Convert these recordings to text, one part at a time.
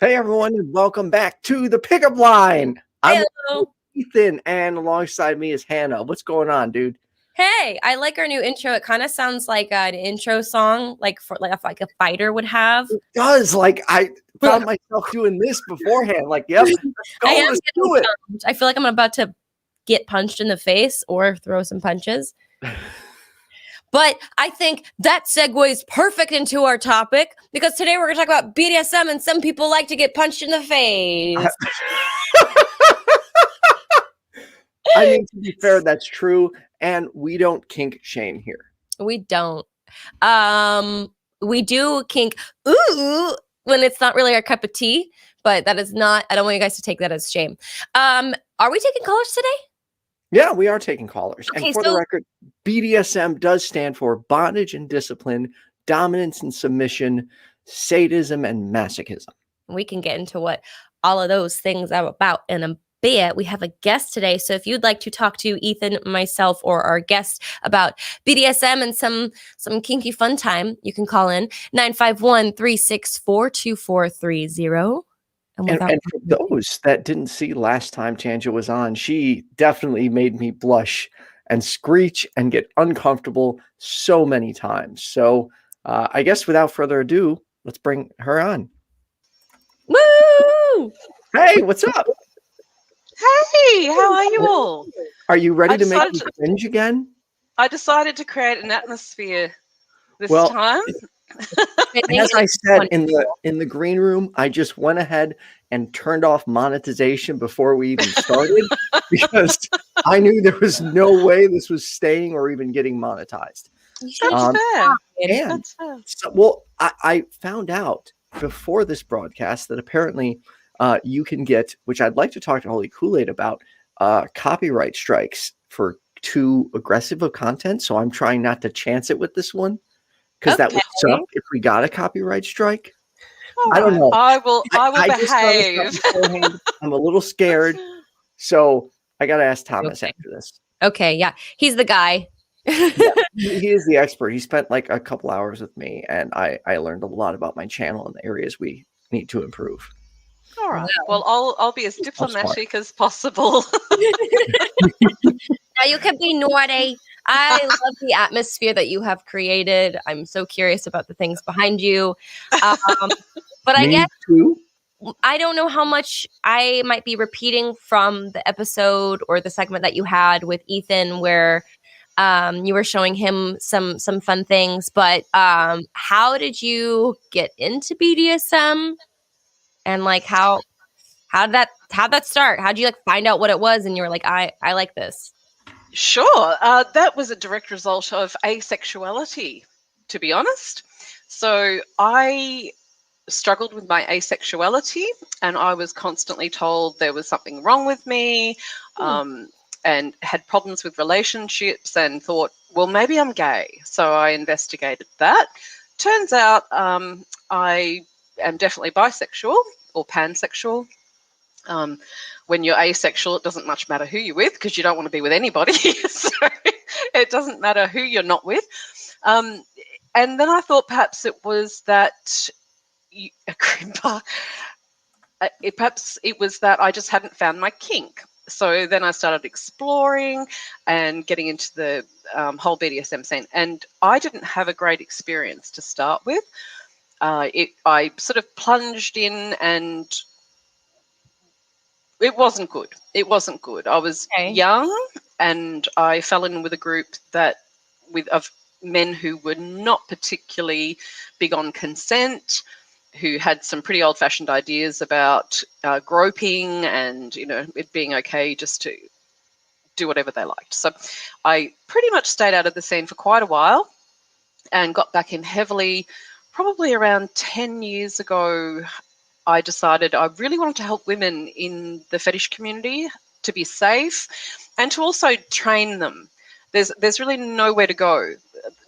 Hey everyone, and welcome back to the pickup line. I'm Hello. Ethan, and alongside me is Hannah. What's going on, dude? Hey, I like our new intro. It kind of sounds like an intro song, like a fighter would have. It does. Like I found myself doing this beforehand. Like, yep, let's go. Let's do it. I feel like I'm about to get punched in the face or throw some punches. But I think that segues perfect into our topic because today we're going to talk about BDSM, and some people like to get punched in the face. I mean, to be fair, that's true. And we don't kink shame here. We don't. We do kink ooh when it's not really our cup of tea, but that is not, I don't want you guys to take that as shame. Are we taking callers today? Yeah, we are taking callers. Okay, and for the record, BDSM does stand for bondage and discipline, dominance and submission, sadism and masochism. We can get into what all of those things are about in a bit. We have a guest today, so if you'd like to talk to Ethan, myself, or our guest about BDSM and some kinky fun time, you can call in 951-364-2430. And for those that didn't see last time Tanjil was on, she definitely made me blush and screech and get uncomfortable so many times. So I guess without further ado, let's bring her on. Woo! Hey, what's up? Hey, how are you all? Are you ready to make me cringe again? I decided to create an atmosphere this time. As I said in the green room, I just went ahead and turned off monetization before we even started because I knew there was no way this was staying or even getting monetized. That's fair. That's fair. So, I found out before this broadcast that apparently you can get, which I'd like to talk to Holy Kool-Aid about, copyright strikes for too aggressive of content. So I'm trying not to chance it with this one. Because that would suck if we got a copyright strike. I don't know. I will behave. I'm a little scared. So I got to ask Thomas after this. Okay, yeah. He's the guy. Yeah, he is the expert. He spent like a couple hours with me, and I learned a lot about my channel and the areas we need to improve. All right. Well, I'll be as diplomatic as possible. Now you can be naughty. I love the atmosphere that you have created. I'm so curious about the things behind you. But I guess I don't know how much I might be repeating from the episode or the segment that you had with Ethan where you were showing him some fun things. But how did you get into BDSM? And like how'd that start? How'd you like find out what it was and you were like, I like this? Sure. That was a direct result of asexuality, to be honest. So I struggled with my asexuality and I was constantly told there was something wrong with me and had problems with relationships and thought, well, maybe I'm gay. So I investigated that. Turns out I am definitely bisexual or pansexual. When you're asexual, it doesn't much matter who you're with because you don't want to be with anybody. So it doesn't matter who you're not with. And then I thought perhaps it was that perhaps it was that I just hadn't found my kink. So then I started exploring and getting into the whole BDSM scene. And I didn't have a great experience to start with. I sort of plunged in and it wasn't good. I was young and I fell in with a group of men who were not particularly big on consent, who had some pretty old-fashioned ideas about groping and, it being okay just to do whatever they liked. So I pretty much stayed out of the scene for quite a while and got back in heavily. Probably around 10 years ago, I decided I really wanted to help women in the fetish community to be safe and to also train them. There's really nowhere to go.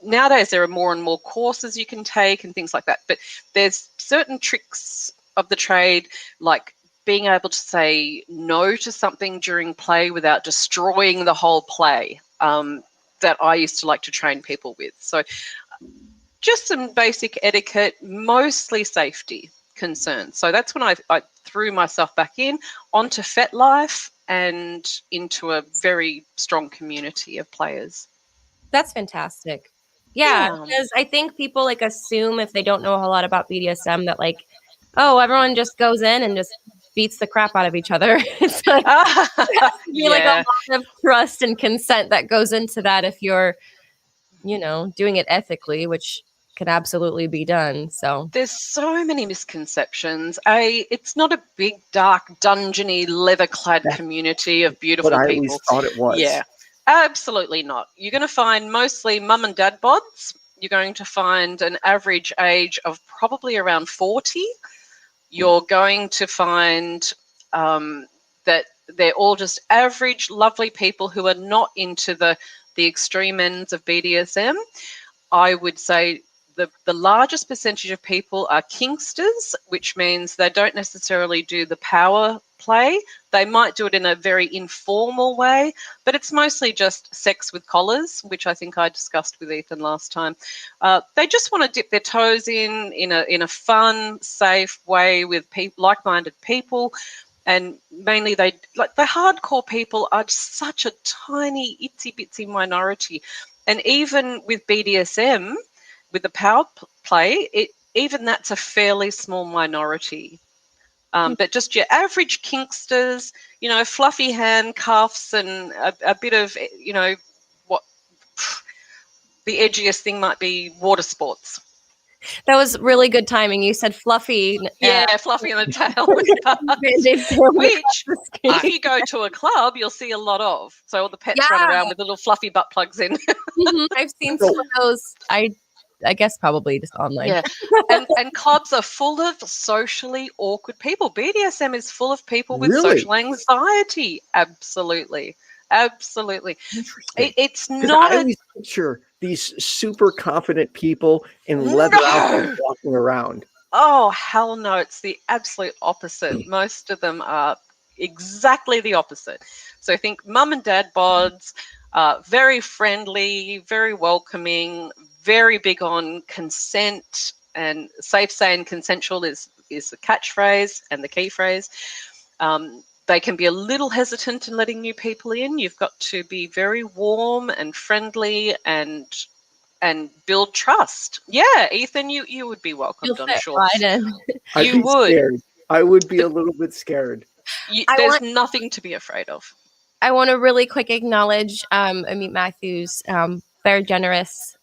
Nowadays, there are more and more courses you can take and things like that. But there's certain tricks of the trade, like being able to say no to something during play without destroying the whole play, that I used to like to train people with. So just some basic etiquette, mostly safety, concerned. So that's when I threw myself back onto FetLife and into a very strong community of players. That's fantastic. Yeah, because I think people like assume if they don't know a whole lot about BDSM that like, oh, everyone just goes in and just beats the crap out of each other. It's like, like a lot of trust and consent that goes into that if you're, doing it ethically, which can absolutely be done. So there's so many misconceptions. It's not a big, dark, dungeony, leather-clad community of beautiful people. But I always thought it was. Yeah, absolutely not. You're going to find mostly mum and dad bods. You're going to find an average age of probably around 40. You're going to find that they're all just average, lovely people who are not into the extreme ends of BDSM. I would say the largest percentage of people are kinksters, which means they don't necessarily do the power play. They might do it in a very informal way, but it's mostly just sex with collars, which I think I discussed with Ethan last time. They just want to dip their toes in a fun, safe way with like-minded people. And mainly the hardcore people are such a tiny, itsy-bitsy minority. And even with BDSM, with the power play, even that's a fairly small minority. But just your average kinksters, fluffy handcuffs and a bit of, what the edgiest thing might be water sports. That was really good timing. You said fluffy. Yeah, fluffy in the tail. Which, if you go to a club, you'll see a lot of. So all the pets run around with little fluffy butt plugs in. I've seen some of those. I guess probably just online. Yeah, and clubs are full of socially awkward people. BDSM is full of people with social anxiety. Absolutely. It's not. I always picture these super confident people in leather outfits walking around. Oh, hell no. It's the absolute opposite. Most of them are exactly the opposite. So I think mum and dad bods, very friendly, very welcoming, very big on consent, and safe, sane, consensual is the catchphrase and the key phrase. They can be a little hesitant in letting new people in. You've got to be very warm and friendly and build trust. Yeah, Ethan, you would be welcomed, I'm sure. I'd be scared. I would be a little bit scared. There's nothing to be afraid of. I want to really quick acknowledge Ameet Mathew's very generous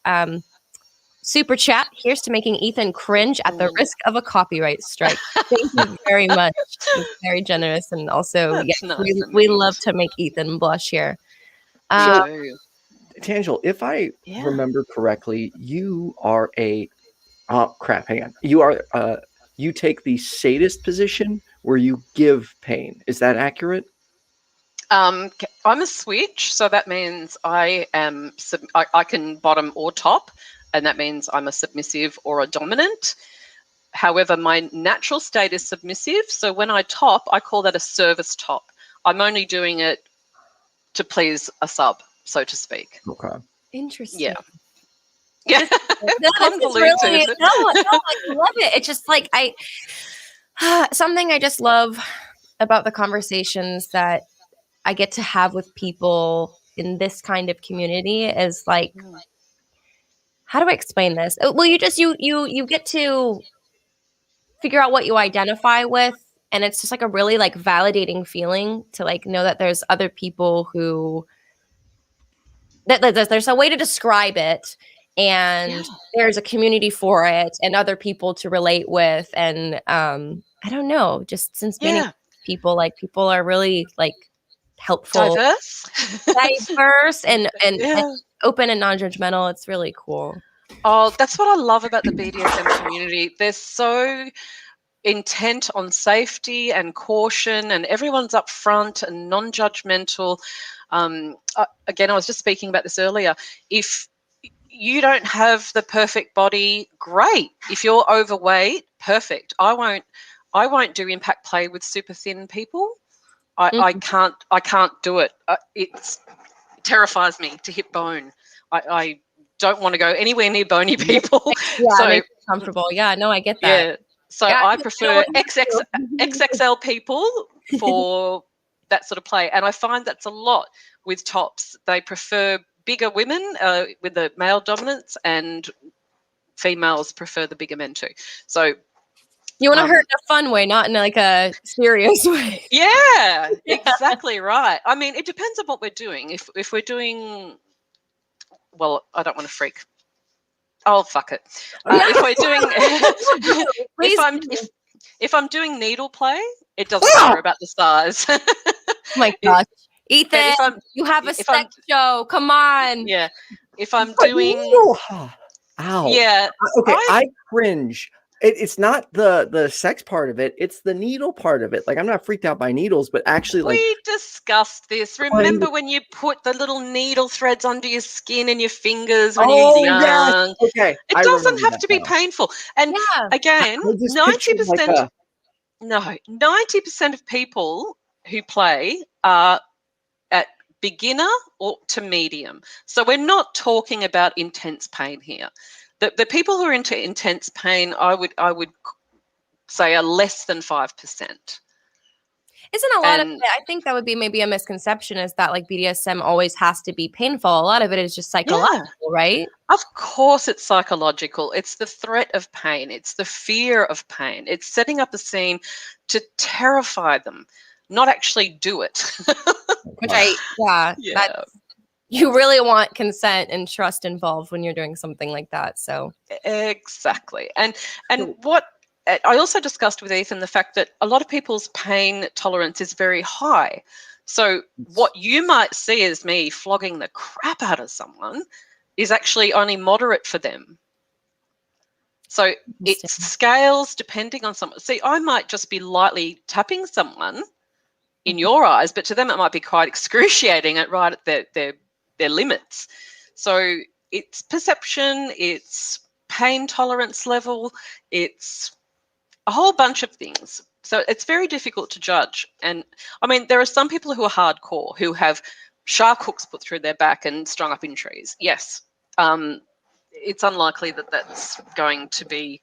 super chat. Here's to making Ethan cringe at the risk of a copyright strike. Thank you very much. It's very generous, and also we love to make Ethan blush here. Tanjil, if I remember correctly, you are a hang on. You take the sadist position where you give pain. Is that accurate? I'm a switch, so that means I can bottom or top, and that means I'm a submissive or a dominant. However, my natural state is submissive, so when I top, I call that a service top. I'm only doing it to please a sub, so to speak. Okay. Interesting. Yeah. Really, no, I love it. It's just like something I just love about the conversations that I get to have with people in this kind of community is like, how do I explain this? Well, you get to figure out what you identify with, and it's just like a really like validating feeling to like know that there's other people who that there's a way to describe it, and there's a community for it, and other people to relate with, and I don't know, just since many people are really like helpful, diverse and open and non-judgmental. It's really cool. Oh, that's what I love about the BDSM community. They're so intent on safety and caution, and everyone's up front and non-judgmental. Again, I was just speaking about this earlier. If you don't have the perfect body, great. If you're overweight, perfect. I won't do impact play with super thin people. I can't do it. It terrifies me to hit bone. I don't want to go anywhere near bony people. Yeah, so comfortable. Yeah, no, I get that. So I prefer XXL people for that sort of play. And I find that's a lot with tops. They prefer bigger women with the male dominance, and females prefer the bigger men too. So you want to hurt in a fun way, not in like a serious way. Yeah, exactly right. I mean, it depends on what we're doing. If we're doing, well, I don't want to freak. Oh, fuck it. If we're doing, if I'm doing needle play, it doesn't matter about the size. Oh my gosh, Ethan, you have a sex show. Come on. Yeah. If I'm doing, ow. Yeah. Okay, I cringe. It's not the sex part of it. It's the needle part of it. Like, I'm not freaked out by needles, but actually, like, we discussed this. Remember when you put the little needle threads under your skin and your fingers when you're young? Yes. Okay. It doesn't have to be painful. And again, 90%. No, 90% of people who play are at beginner or to medium. So we're not talking about intense pain here. The people who are into intense pain, I would say, are less than 5%. Isn't a lot of it, I think that would be maybe a misconception, is that like BDSM always has to be painful. A lot of it is just psychological, right? Of course it's psychological. It's the threat of pain. It's the fear of pain. It's setting up a scene to terrify them, not actually do it. Which you really want consent and trust involved when you're doing something like that. So exactly. And what I also discussed with Ethan the fact that a lot of people's pain tolerance is very high. So what you might see as me flogging the crap out of someone is actually only moderate for them. So it scales depending on someone. See, I might just be lightly tapping someone in your eyes, but to them it might be quite excruciating right at their limits. So it's perception, it's pain tolerance level, it's a whole bunch of things. So it's very difficult to judge. And I mean, there are some people who are hardcore, who have shark hooks put through their back and strung up in trees. Yes. It's unlikely that that's going to be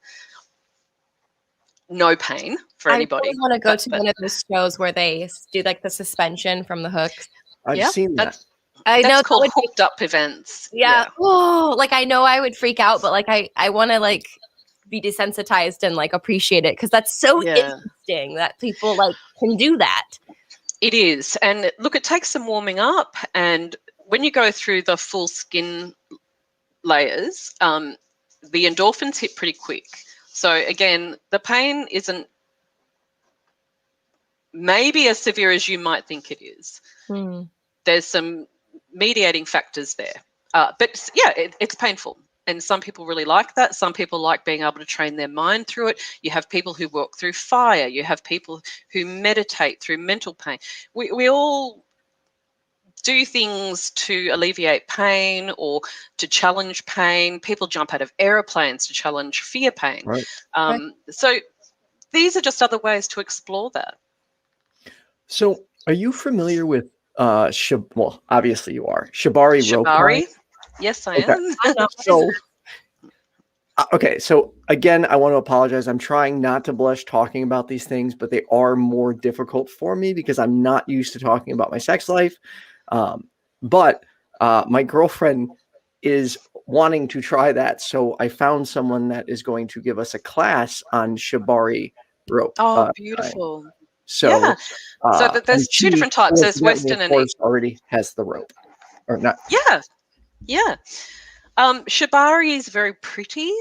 no pain for anybody. I want to go to one of those shows where they do like the suspension from the hooks. I've seen that. I know it's called hooked up events. Yeah. Oh, like I know I would freak out, but like I want to like be desensitized and like appreciate it, because that's so interesting that people like can do that. It is. And look, it takes some warming up, and when you go through the full skin layers, the endorphins hit pretty quick. So again, the pain isn't maybe as severe as you might think it is. There's some mediating factors there, but yeah, it's painful. And some people really like that. Some people like being able to train their mind through it. You have people who walk through fire. You have people who meditate through mental pain. We all do things to alleviate pain or to challenge pain. People jump out of aeroplanes to challenge fear pain. Right. So these are just other ways to explore that. So are you familiar with, well, obviously you are, Shibari rope? Shibari? Yes, I am. So again, I want to apologize. I'm trying not to blush talking about these things, but they are more difficult for me because I'm not used to talking about my sex life. But my girlfriend is wanting to try that. So I found someone that is going to give us a class on Shibari rope. Oh, beautiful. So, so there's two different types. There's Western and East. Already has the rope, or not? Yeah. Shibari is very pretty,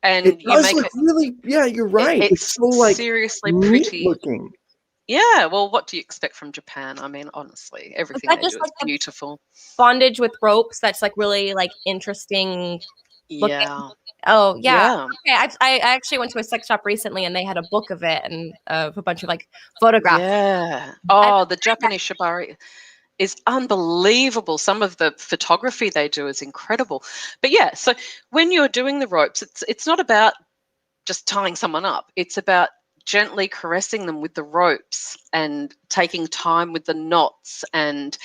and it does look really. Yeah, you're right. It's so like seriously pretty looking. Yeah. Well, what do you expect from Japan? I mean, honestly, everything they do is beautiful. Bondage with ropes. That's like really like interesting. Looking. Yeah. Oh yeah. Okay. I actually went to a sex shop recently, and they had a book of it and of a bunch of like photographs. Yeah. Oh, the Japanese Shibari is unbelievable. Some of the photography they do is incredible. But yeah, so when you're doing the ropes, it's not about just tying someone up. It's about gently caressing them with the ropes and taking time with the knots and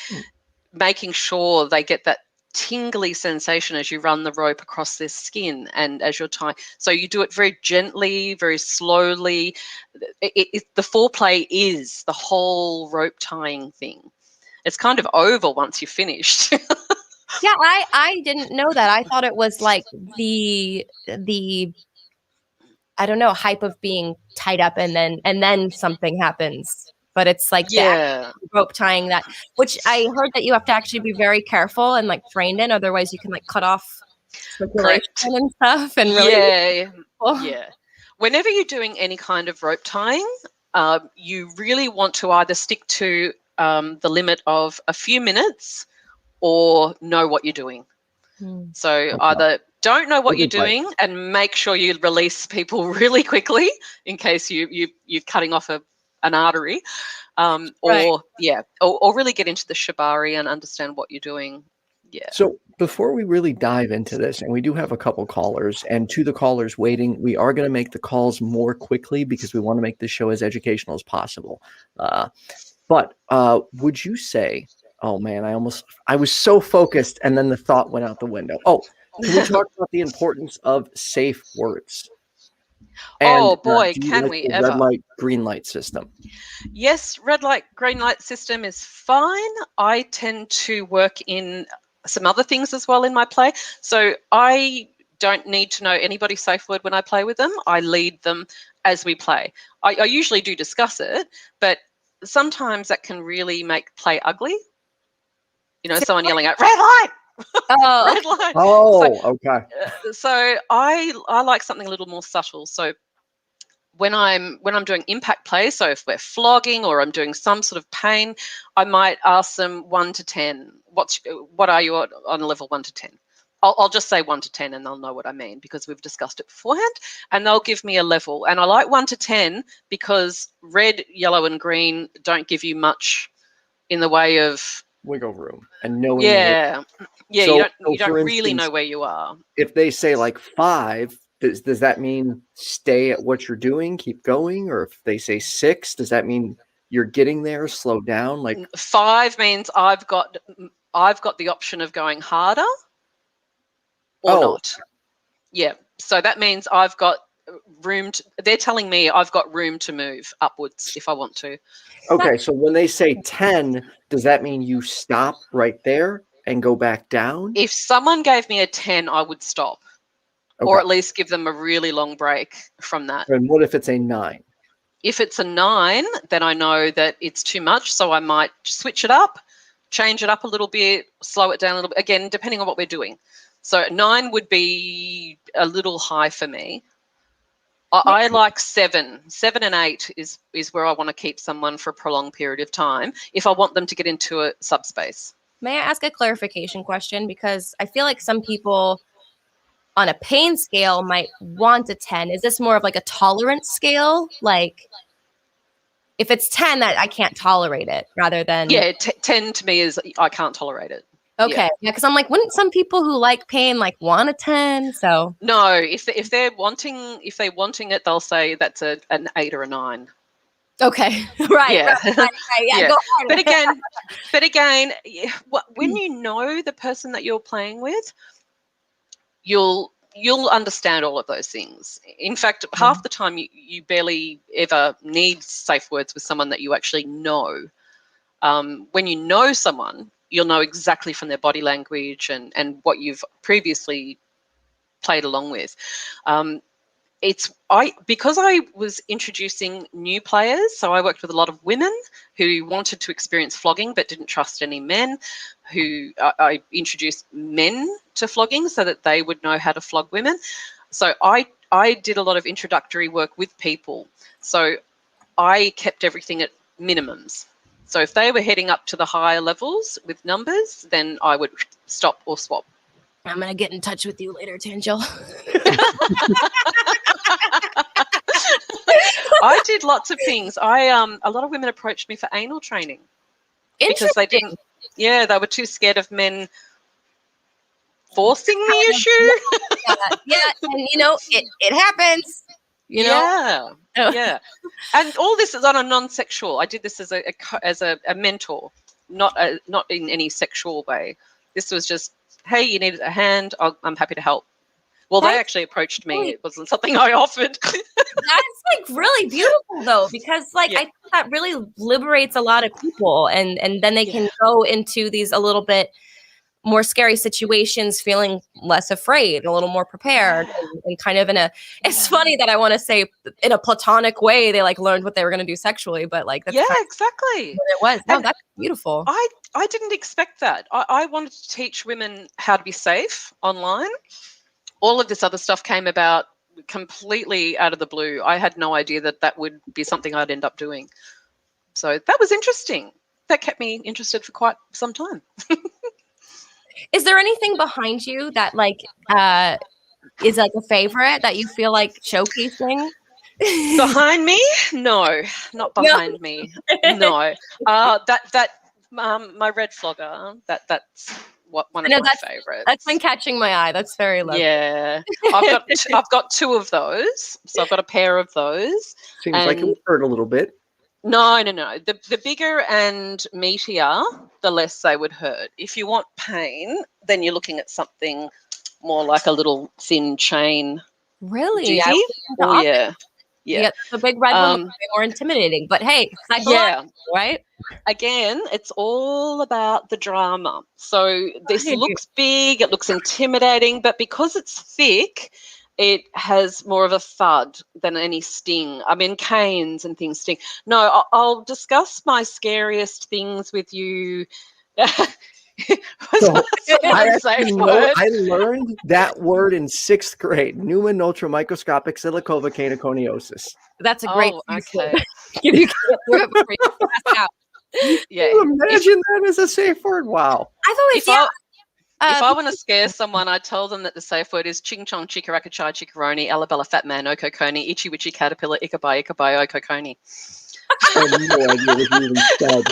making sure they get that tingly sensation as you run the rope across their skin and as you're tying. So you do it very gently, very slowly. The foreplay is the whole rope tying thing. It's kind of over once you're finished. Yeah, I didn't know that. I thought it was like the I don't know, hype of being tied up and then something happens. But it's like the rope tying that, which I heard that you have to actually be very careful and like trained in, otherwise you can like cut off circulation and stuff. And really, yeah. Whenever you're doing any kind of rope tying, you really want to either stick to the limit of a few minutes or know what you're doing. So either don't know what you're doing and make sure you release people really quickly in case you're cutting off an artery, or really get into the shibari and understand what you're doing. Yeah. So before we really dive into this, and we do have a couple callers, and to the callers waiting, we are going to make the calls more quickly because we want to make this show as educational as possible. But would you say, oh man, I was so focused and then the thought went out the window. Oh, can we talk about the importance of safe words? And, can we ever? Red light, green light system. Yes, red light, green light system is fine. I tend to work in some other things as well in my play. So I don't need to know anybody's safe word when I play with them. I lead them as we play. I usually do discuss it, but sometimes that can really make play ugly. Someone yelling out, red light! Red light. Okay. So I like something a little more subtle. So when I'm doing impact play, so if we're flogging or I'm doing some sort of pain, I might ask them 1 to 10. What are you on a level 1 to 10? I'll just say 1 to 10 and they'll know what I mean because we've discussed it beforehand, and they'll give me a level. And I like 1 to 10 because red, yellow, and green don't give you much in the way of wiggle room and knowing. So you don't really know where you are. If they say like 5, does that mean stay at what you're doing, keep going? Or if they say 6, does that mean you're getting there, slow down? Like 5 means I've got the option of going harder or not. Yeah. So that means I've got room they're telling me I've got room to move upwards if I want to. Okay, so when they say 10, does that mean you stop right there and go back down? If someone gave me a 10, I would stop. Or at least give them a really long break from that. And what if it's a 9? If it's a 9, then I know that it's too much, so I might switch it up, change it up a little bit, slow it down a little bit, again, depending on what we're doing. So 9 would be a little high for me. I like 7. 7 and 8 is where I want to keep someone for a prolonged period of time if I want them to get into a subspace. May I ask a clarification question? Because I feel like some people on a pain scale might want a 10. Is this more of like a tolerance scale? Like if it's 10, that I can't tolerate it rather than... Yeah, 10 to me is I can't tolerate it. Okay, yeah, because I'm like, wouldn't some people who like pain like want a 10? So no, if they're wanting it, they'll say that's an 8 or a 9. Okay, right. Yeah, right, yeah. Go but again, when you know the person that you're playing with, you'll understand all of those things. In fact, half the time you barely ever need safe words with someone that you actually know. When you know someone, you'll know exactly from their body language and what you've previously played along with. Because I was introducing new players, so I worked with a lot of women who wanted to experience flogging but didn't trust any men, who I introduced men to flogging so that they would know how to flog women. So I did a lot of introductory work with people. So I kept everything at minimums. So if they were heading up to the higher levels with numbers, then I would stop or swap. I'm going to get in touch with you later, Tanjil. I did lots of things. A lot of women approached me for anal training because they didn't. Yeah, they were too scared of men forcing the issue. Yeah, and it happens. Yeah. And all this is on a non-sexual. I did this as a mentor, not in any sexual way. This was just hey, you need a hand, I'm happy to help. Well, they actually approached me. It wasn't something I offered. That's like really beautiful though, because like I think that really liberates a lot of people, and then they can go into these a little bit more scary situations feeling less afraid, a little more prepared, and kind of in a, it's funny that I want to say in a platonic way they like learned what they were going to do sexually, but like that's exactly what it was. No, that's beautiful. I didn't expect that. I wanted to teach women how to be safe online. All of this other stuff came about completely out of the blue. I had no idea that would be something I'd end up doing. So that was interesting. That kept me interested for quite some time. Is there anything behind you that like is like a favorite that you feel like showcasing? Behind me? No, not behind me. No. My red flogger, that's one of my favorites. That's been catching my eye. That's very lovely. Yeah. I've got two of those. So I've got a pair of those. Seems like it would hurt a little bit. No. The bigger and meatier, the less they would hurt. If you want pain, then you're looking at something more like a little thin chain. Really? Oh, yeah. Yeah. The big red one would be more intimidating. But hey, right? Again, it's all about the drama. So this looks big, it looks intimidating, but because it's thick, it has more of a thud than any sting. I mean, canes and things sting. No, I'll discuss my scariest things with you. I learned that word in 6th grade. Pneumonultramicroscopic silicovacanconiosis. That's a great. Okay. You can get through it before you pass out. Yeah. Can you imagine that as a safe word? Wow. I've always if I want to scare someone, I tell them that the safe word is ching chong, chickaracachai, chickaroni, alabella, fat man, okokoni, itchy witchy caterpillar, ikabai, okokoni. I have no idea what you even said.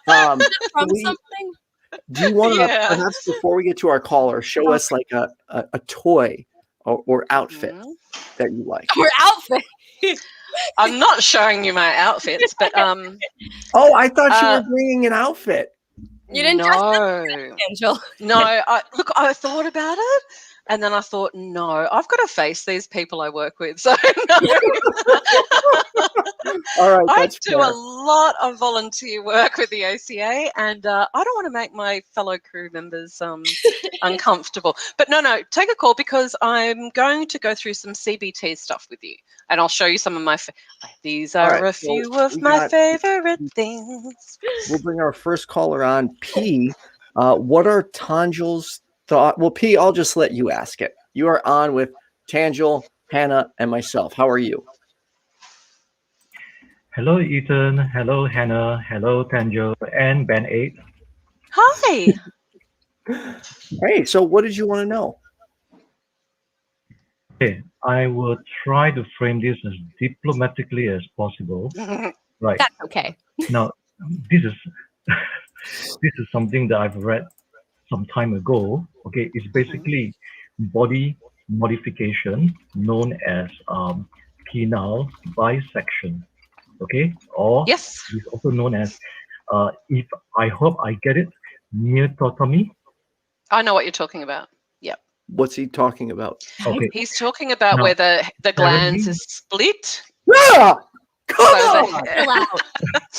From something? Do you want to, perhaps before we get to our caller, show us like a toy or outfit that you like? Or outfit? I'm not showing you my outfits, but oh, I thought you were bringing an outfit. You didn't dress up, Angel. No, I thought about it, and then I thought, no, I've got to face these people I work with. So no. All right, I do a lot of volunteer work with the ACA, and I don't want to make my fellow crew members uncomfortable. But no, take a call, because I'm going to go through some CBT stuff with you, and I'll show you some of my. These are a few of my favorite things. We'll bring our first caller on. P, what are Tanjil's thoughts? Well, P, I'll just let you ask it. You are on with Tanjil, Hannah, and myself. How are you? Hello, Ethan. Hello, Hannah. Hello, Tanjil and Bandaid. Hi. Hey, so what did you want to know? Okay, I will try to frame this as diplomatically as possible. Right. That's okay. Now, this is something that I've read some time ago. Okay, it's basically body modification known as penile bisection. Okay, or it's also known as, if I hope I get it, neototomy. I know what you're talking about. Yep. What's he talking about? Okay. He's talking about where the glands is split. Yeah! Come on!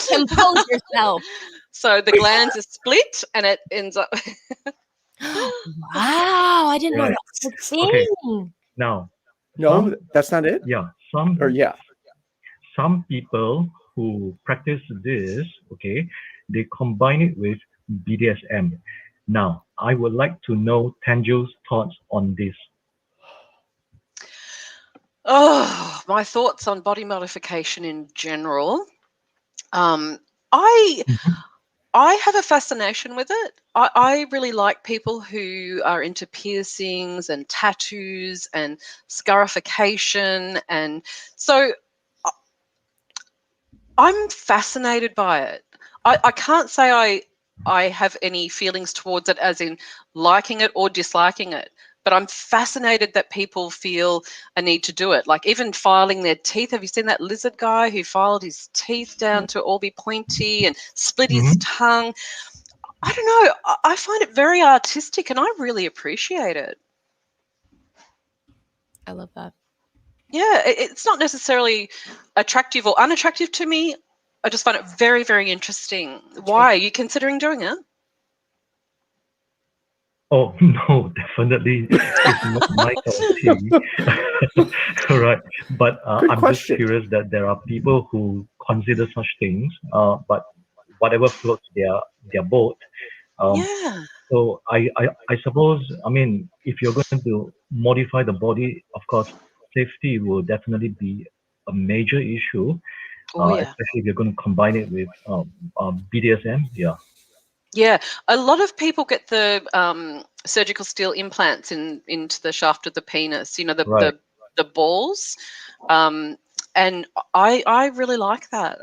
Compose yourself. So the glands is split, and it ends up. Wow, I didn't know that was a thing. Okay. Now. No, that's not it? Yeah. Some people who practice this, okay, they combine it with BDSM. Now, I would like to know Tanjil's thoughts on this. Oh, my thoughts on body modification in general. I have a fascination with it. I really like people who are into piercings and tattoos and scarification, and so I'm fascinated by it. I can't say I have any feelings towards it as in liking it or disliking it, but I'm fascinated that people feel a need to do it. Like even filing their teeth. Have you seen that lizard guy who filed his teeth down to all be pointy and split his tongue? I don't know. I find it very artistic, and I really appreciate it. I love that. Yeah, it's not necessarily attractive or unattractive to me. I just find it very, very interesting. Why are you considering doing it? Oh, no, definitely it's not my cup of tea. Right. But I'm question. just curious that there are people who consider such things, but whatever floats their boat. Yeah. So I suppose, I mean, if you're going to modify the body, of course, safety will definitely be a major issue, especially if you're going to combine it with BDSM. Yeah. Yeah, a lot of people get the surgical steel implants into the shaft of the penis. You know, Right. the balls, and I really like that.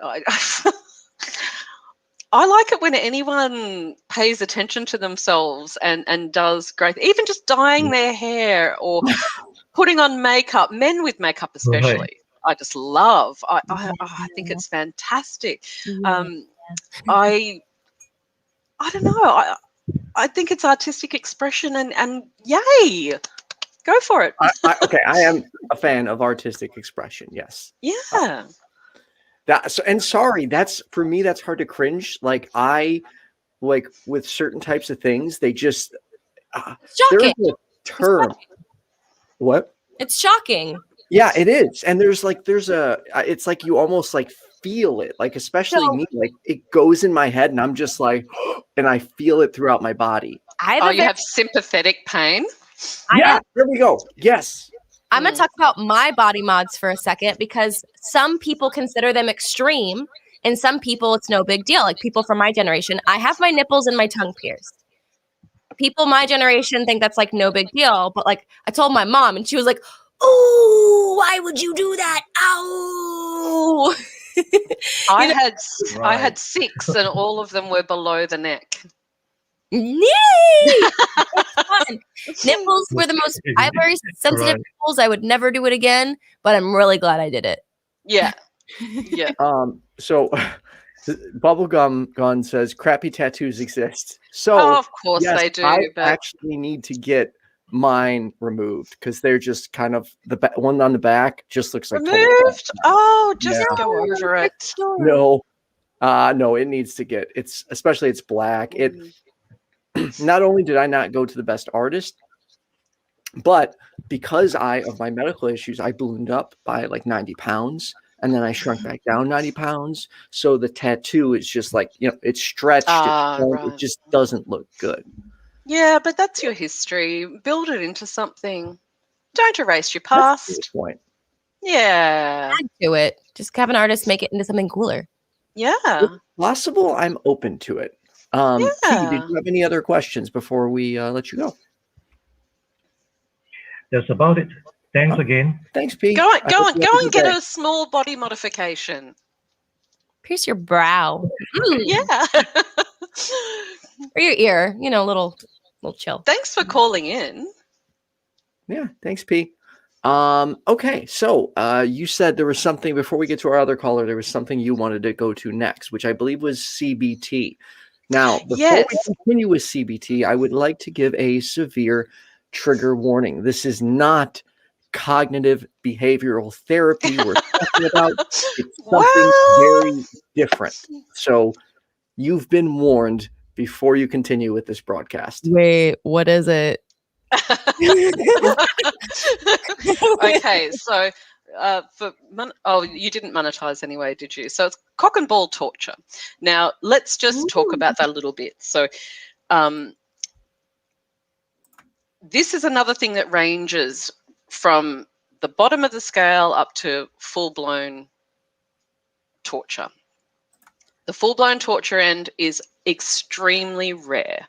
I like it when anyone pays attention to themselves and does great, even just dyeing their hair or putting on makeup. Men with makeup, especially, Right. I just love. I think it's fantastic. I don't know. I think it's artistic expression, and yay, go for it. Okay, I am a fan of artistic expression. Yes. Yeah. Sorry, that's for me. That's hard to cringe. Like with certain types of things, they just Shocking. there's a term. What? It's shocking. Yeah, it is. And there's it's like you almost like feel it, like especially me, like it goes in my head and I'm just like, and I feel it throughout my body. You have sympathetic pain? Yeah, there we go. Yes. I'm going to talk about my body mods for a second because some people consider them extreme and some people it's no big deal. Like people from my generation, I have my nipples and my tongue pierced. People my generation think that's like no big deal, but like I told my mom and she was like, "Oh, why would you do that? Ow!" I had 6 and all of them were below the neck. Nipples were the most. I have very sensitive nipples. I would never do it again, but I'm really glad I did it. Yeah. Yeah. So Bubblegum Gun says crappy tattoos exist. So of course they do. I actually need to get mine removed because they're just kind of the one on the back just looks like removed. Oh, just go over it. No, it needs to get. It's especially it's black. It. Not only did I not go to the best artist, but because of my medical issues, I ballooned up by like 90 pounds and then I shrunk back down 90 pounds. So the tattoo is just like, it's stretched. It just doesn't look good. Yeah, but that's your history. Build it into something. Don't erase your past. That's a good point. Yeah. Add to it. Just have an artist make it into something cooler. Yeah. If possible, I'm open to it. P, did you have any other questions before we let you go? That's about it. Thanks again. Thanks, P. Go and get a small body modification. Pierce your brow. Yeah. Or your ear. A little chill. Thanks for calling in. Yeah, thanks, P. Okay, so you said there was something before we get to our other caller. There was something you wanted to go to next, which I believe was CBT. Now, before we continue with CBT, I would like to give a severe trigger warning. This is not cognitive behavioral therapy we're talking about. It's something very different. So you've been warned before you continue with this broadcast. Wait, what is it? Okay, so you didn't monetize anyway, did you? So it's cock and ball torture. Now let's just talk about that a little bit. So this is another thing that ranges from the bottom of the scale up to full-blown torture. The full-blown torture end is extremely rare.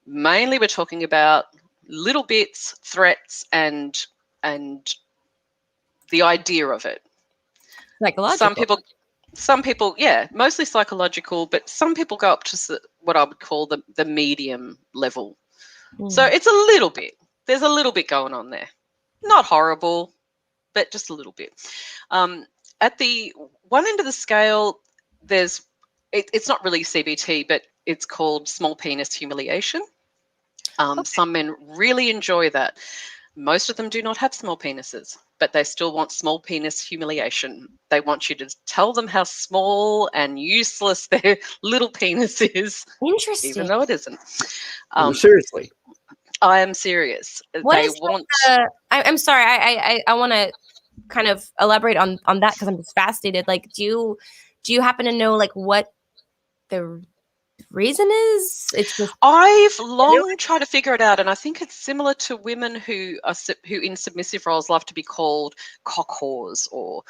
Mainly we're talking about little bits, threats, and the idea of it. Psychological. Some people, yeah, mostly psychological, but some people go up to what I would call the medium level. So it's a little bit. There's a little bit going on there. Not horrible, but just a little bit. At the one end of the scale, it's not really CBT, but It's called small penis humiliation. Some men really enjoy that. Most of them do not have small penises, but they still want small penis humiliation. They want you to tell them how small and useless their little penis is. Interesting. Even though it isn't. Seriously. I am serious. I'm sorry. I want to kind of elaborate on that because I'm just fascinated. Like, do you happen to know like what the reason is? It's just I've long tried to figure it out, and I think it's similar to women who in submissive roles love to be called cock whores, or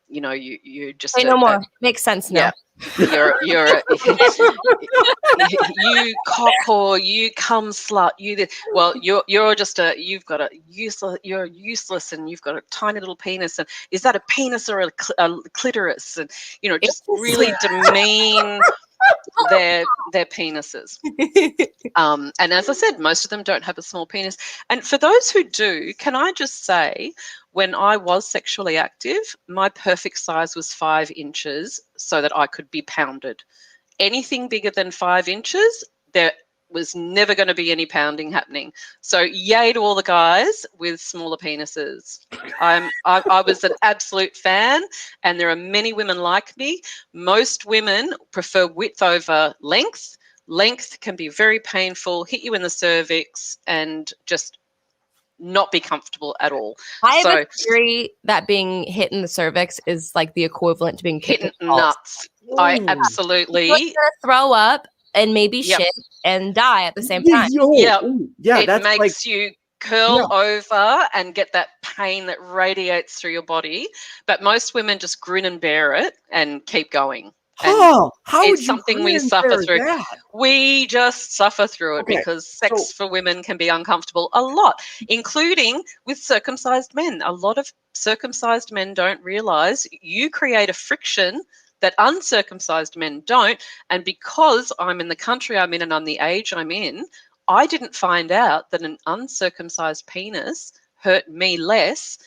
you just say no more. Makes sense now. Yeah. You're you cock whore, you cum slut, you're useless and you've got a tiny little penis, and is that a penis or a clitoris? And just really demean their penises. And as I said, most of them don't have a small penis. And for those who do, can I just say, when I was sexually active, my perfect size was 5 inches so that I could be pounded. Anything bigger than 5 inches, there was never going to be any pounding happening. So yay to all the guys with smaller penises. I was an absolute fan, and there are many women like me. Most women prefer width over length. Length can be very painful, hit you in the cervix, and just not be comfortable at all. I have a theory that being hit in the cervix is like the equivalent to being hit nuts. I absolutely. You're gonna throw up and maybe shit and die at the same time. Yeah, it makes you curl over and get that pain that radiates through your body. But most women just grin and bear it and keep going. How it's something we suffer through. That? We just suffer through it because sex for women can be uncomfortable a lot, including with circumcised men. A lot of circumcised men don't realize you create a friction that uncircumcised men don't. And because I'm in the country I'm in and I'm the age I'm in, I didn't find out that an uncircumcised penis hurt me less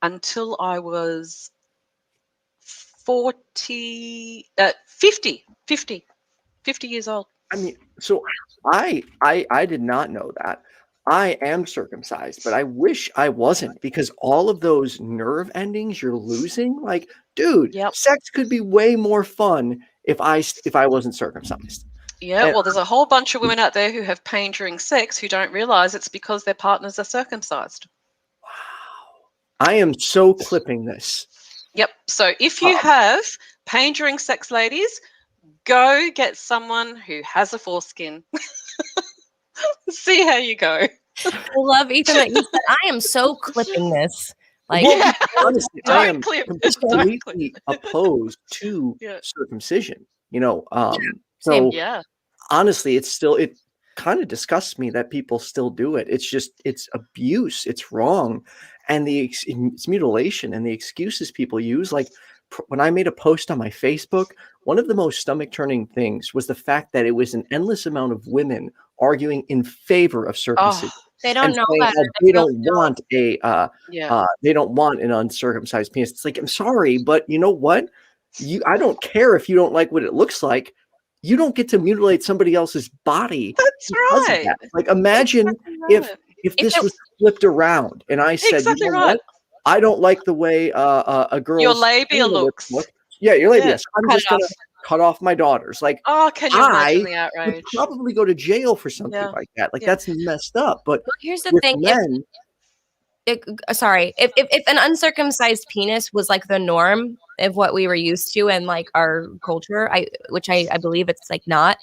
until I was 50 years old. I mean, so I did not know that. I am circumcised, but I wish I wasn't, because all of those nerve endings you're losing, like, dude, sex could be way more fun if I wasn't circumcised. Yeah, well, there's a whole bunch of women out there who have pain during sex who don't realize it's because their partners are circumcised. Wow. I am so clipping this. Yep. So if you have pain during sex, ladies, go get someone who has a foreskin. See how you go. I love Ethan that you said, I am so clipping this. Like, honestly, I am completely opposed to circumcision. So honestly, it kind of disgusts me that people still do it. It's abuse. It's wrong. And it's mutilation, and the excuses people use. Like when I made a post on my Facebook, one of the most stomach turning things was the fact that it was an endless amount of women arguing in favor of circumcision. They don't know that. They don't want they don't want an uncircumcised penis. It's like, I'm sorry, but you know what? I don't care if you don't like what it looks like. You don't get to mutilate somebody else's body. That's right. Like, imagine if this was flipped around and I said, what? I don't like the way a girl's your labia looks. Yeah, your labia. So I'm just gonna cut off my daughters. Like, can you imagine the outrage? Would probably go to jail for something like that. Like, that's messed up. But here's the thing. If an uncircumcised penis was like the norm of what we were used to and like our culture, which I believe it's like not,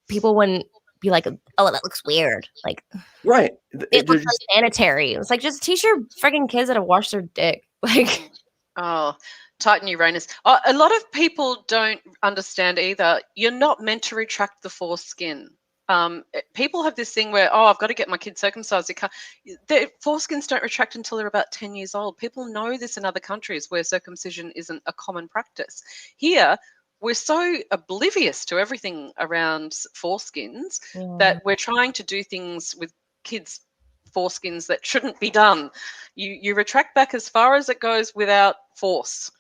people wouldn't be like, oh, that looks weird. Like, right. It looks unsanitary. It's like, just teach your freaking kids how to wash their dick. Like, Titan Uranus. A lot of people don't understand either. You're not meant to retract the foreskin. People have this thing where, I've got to get my kid circumcised. Their foreskins don't retract until they're about 10 years old. People know this in other countries where circumcision isn't a common practice. Here, we're so oblivious to everything around foreskins that we're trying to do things with kids' foreskins that shouldn't be done. You retract back as far as it goes without force.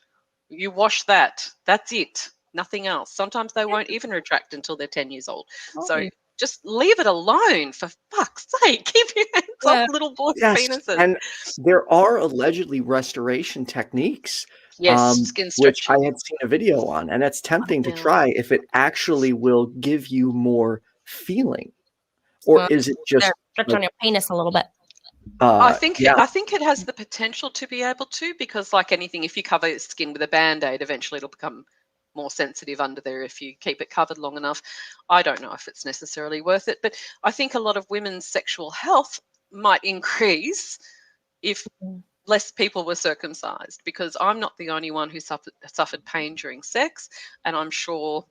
You wash that. That's it. nothing else. Sometimes they won't even retract until they're 10 years old. So Okay. just leave it alone, for fuck's sake. Keep your hands off little boys' penises. And there are allegedly restoration techniques, skin which stretching. I had seen a video on, and it's tempting to try if it actually will give you more feeling, or is it just stretch on your penis a little bit? I think it has the potential to be able to, because like anything, if you cover your skin with a Band-Aid, eventually it'll become more sensitive under there if you keep it covered long enough. I don't know if it's necessarily worth it, but I think a lot of women's sexual health might increase if less people were circumcised, because I'm not the only one who suffered pain during sex, and I'm sure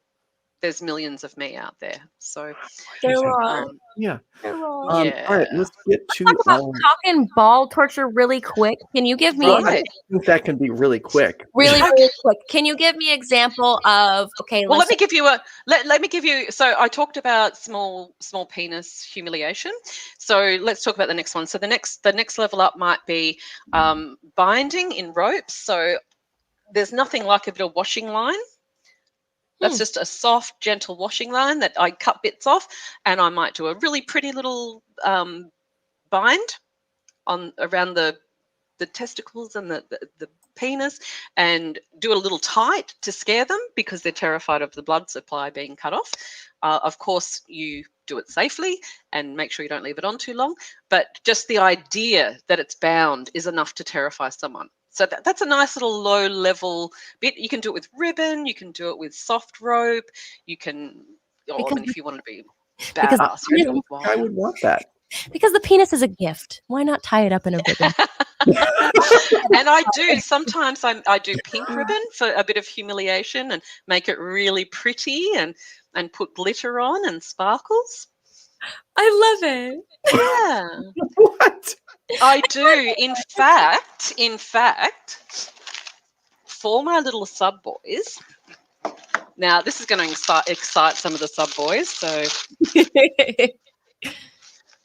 there's millions of me out there. So yeah. All right, let's get to talking ball torture really quick. Can you give me? I think that can be really quick. Really quick. Can you give me example of? Okay, well, let me give you. So I talked about small penis humiliation. So let's talk about the next one. So the next level up might be binding in ropes. So there's nothing like a bit of washing line. That's just a soft, gentle washing line that I cut bits off, and I might do a really pretty little bind around the testicles and the penis, and do a little tight to scare them because they're terrified of the blood supply being cut off. Of course, you do it safely and make sure you don't leave it on too long, but just the idea that it's bound is enough to terrify someone. So that's a nice little low-level bit. You can do it with ribbon. You can do it with soft rope. You can, if you want to be badass, I would want that. Because the penis is a gift. Why not tie it up in a ribbon? And I do. Sometimes I do pink ribbon for a bit of humiliation and make it really pretty and put glitter on and sparkles. I love it. Yeah. What? I do. In fact, for my little sub boys. Now, this is going to excite some of the sub boys.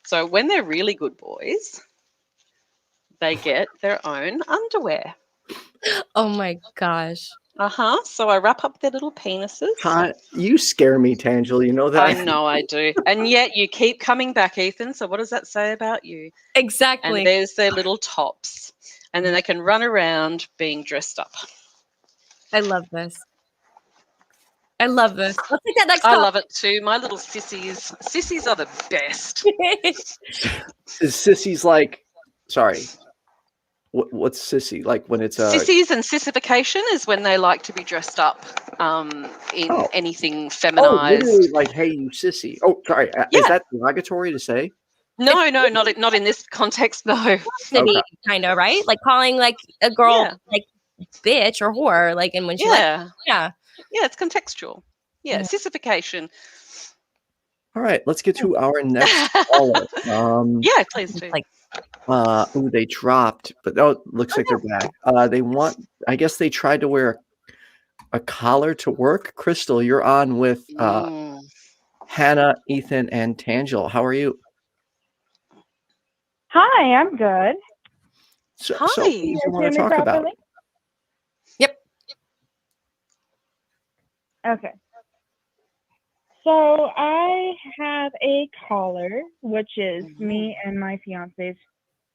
So when they're really good boys, they get their own underwear. Oh my gosh. So I wrap up their little penises. You scare me, Tanjil. You know that? I know I do. And yet you keep coming back, Ethan. So what does that say about you? Exactly. And there's their little tops. And then they can run around being dressed up. I love this. Let's take that next I love it too. My little sissies. Sissies are the best. Is sissies like, sorry, what's sissy? Like when it's sissies and sissification is when they like to be dressed up in anything feminized. Literally like, hey, you sissy. Oh, sorry. Is that derogatory to say? No, not in this context, no. Kind of, right? Like calling like a girl like bitch or whore, like, and when she it's contextual. Yeah, sissification. All right, let's get to our next caller. Please do. They dropped, but looks like they're back. I guess they tried to wear a collar to work. Crystal, you're on with Hannah, Ethan, and Tanjil. How are you? Hi, I'm good. So what do you want to talk about? Yep. Okay. So I have a collar, which is me and my fiance's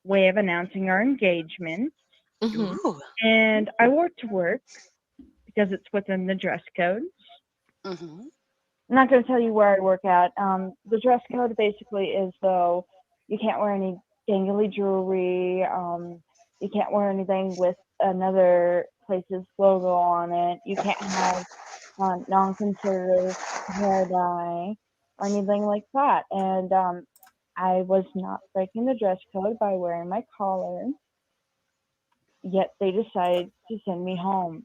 way of announcing our engagement. Mm-hmm. And I wore it to work because it's within the dress code. Mm-hmm. I'm not going to tell you where I work at. The dress code basically is, though, you can't wear any dangly jewelry. You can't wear anything with another place's logo on it. You can't have non-conservative hair dye or anything like that. And I was not breaking the dress code by wearing my collar, yet they decided to send me home.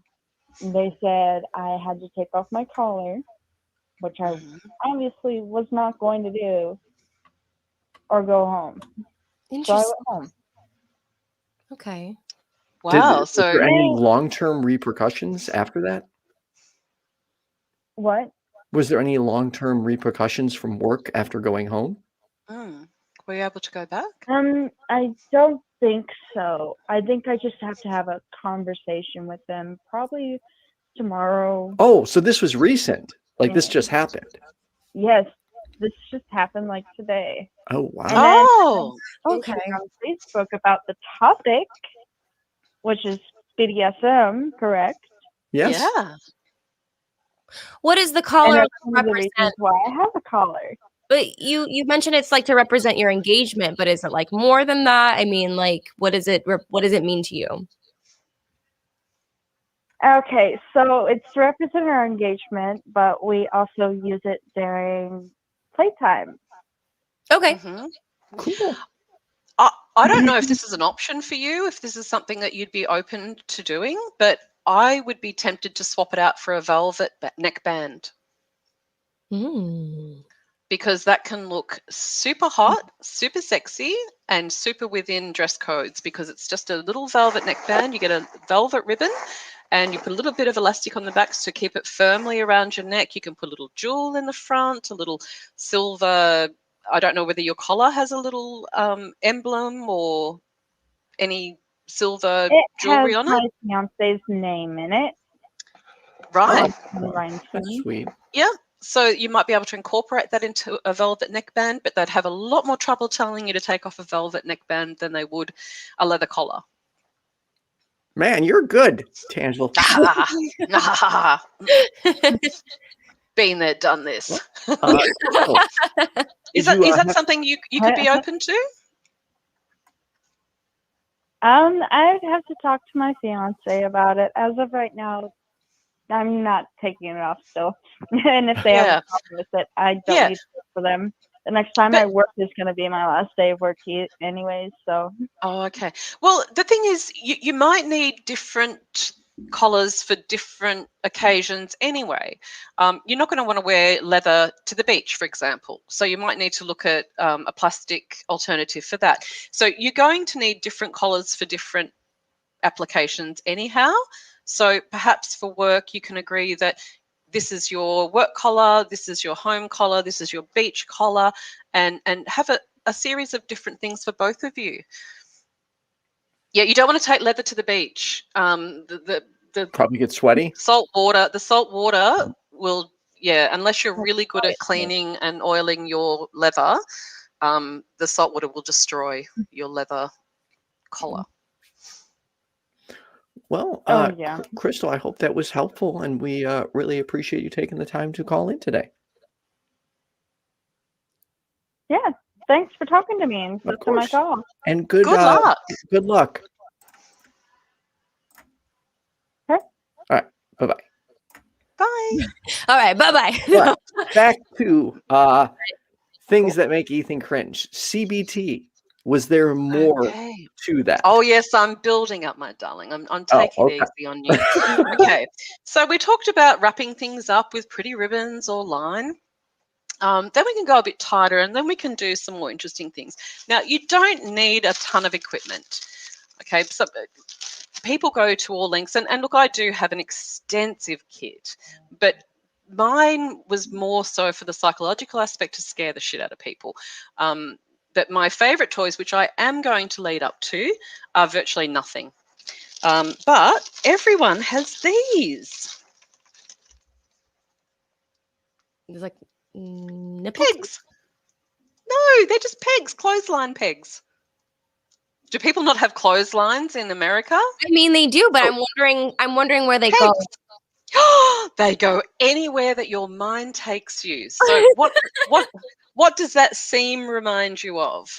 They said I had to take off my collar, which I obviously was not going to do, or go home. So I went home. Okay. Wow. Was there any long-term repercussions after that? What? Was there any long-term repercussions from work after going home? Were you able to go back? I don't think so. I think I just have to have a conversation with them, probably tomorrow. Oh, so this was recent. Like this just happened. Yes, this just happened like today. Oh wow. And then okay. on Facebook about the topic, which is BDSM, correct? Yes. Yeah. What is the And collar that's one of the represent? reasons why I have a collar. But you mentioned it's like to represent your engagement, but is it like more than that? I mean, like, what does it mean to you? Okay, so it's to represent our engagement, but we also use it during playtime. Okay. Cool. I don't know if this is an option for you, if this is something that you'd be open to doing, but I would be tempted to swap it out for a velvet neckband. Because that can look super hot, super sexy, and super within dress codes, because it's just a little velvet neckband. You get a velvet ribbon and you put a little bit of elastic on the back to keep it firmly around your neck. You can put a little jewel in the front, a little silver. I don't know whether your collar has a little emblem or any silver jewelry on it. It has my fiance's name in it. Right. That's sweet. Yeah. So you might be able to incorporate that into a velvet neckband, but they'd have a lot more trouble telling you to take off a velvet neckband than they would a leather collar. Man, you're good, Tanjil. Been there, done this. Is that something you could be open to? I'd have to talk to my fiance about it. As of right now, I'm not taking it off still. And if they have a problem with it, I don't need to work for them. The next time I work is going to be my last day of work anyways. So. Oh, okay. Well, the thing is, you might need different collars for different occasions anyway. You're not going to want to wear leather to the beach, for example. So you might need to look at a plastic alternative for that. So you're going to need different collars for different applications anyhow. So perhaps for work, you can agree that this is your work collar, this is your home collar, this is your beach collar, and have a series of different things for both of you. Yeah, you don't want to take leather to the beach. The probably get sweaty. The salt water will, unless you're really good at cleaning and oiling your leather, the salt water will destroy your leather collar. Well, Crystal, I hope that was helpful, and we really appreciate you taking the time to call in today. Yeah, thanks for talking to me and for my call. And good luck. Good luck. Okay. All right. Bye-bye. Bye. All right. Bye-bye. Back to things that make Ethan cringe. CBT. Was there more to that? Oh, yes, I'm building up, my darling. I'm taking it easy on you. Okay. So we talked about wrapping things up with pretty ribbons or line. Then we can go a bit tighter, and then we can do some more interesting things. Now, you don't need a ton of equipment. Okay. So people go to all lengths. And look, I do have an extensive kit, but mine was more so for the psychological aspect to scare the shit out of people. But my favorite toys, which I am going to lead up to, are virtually nothing. But everyone has these. There's like nipple pegs. No, they're just pegs, clothesline pegs. Do people not have clotheslines in America? I mean, they do, but I'm wondering where they go. They go anywhere that your mind takes you. So what does that seam remind you of?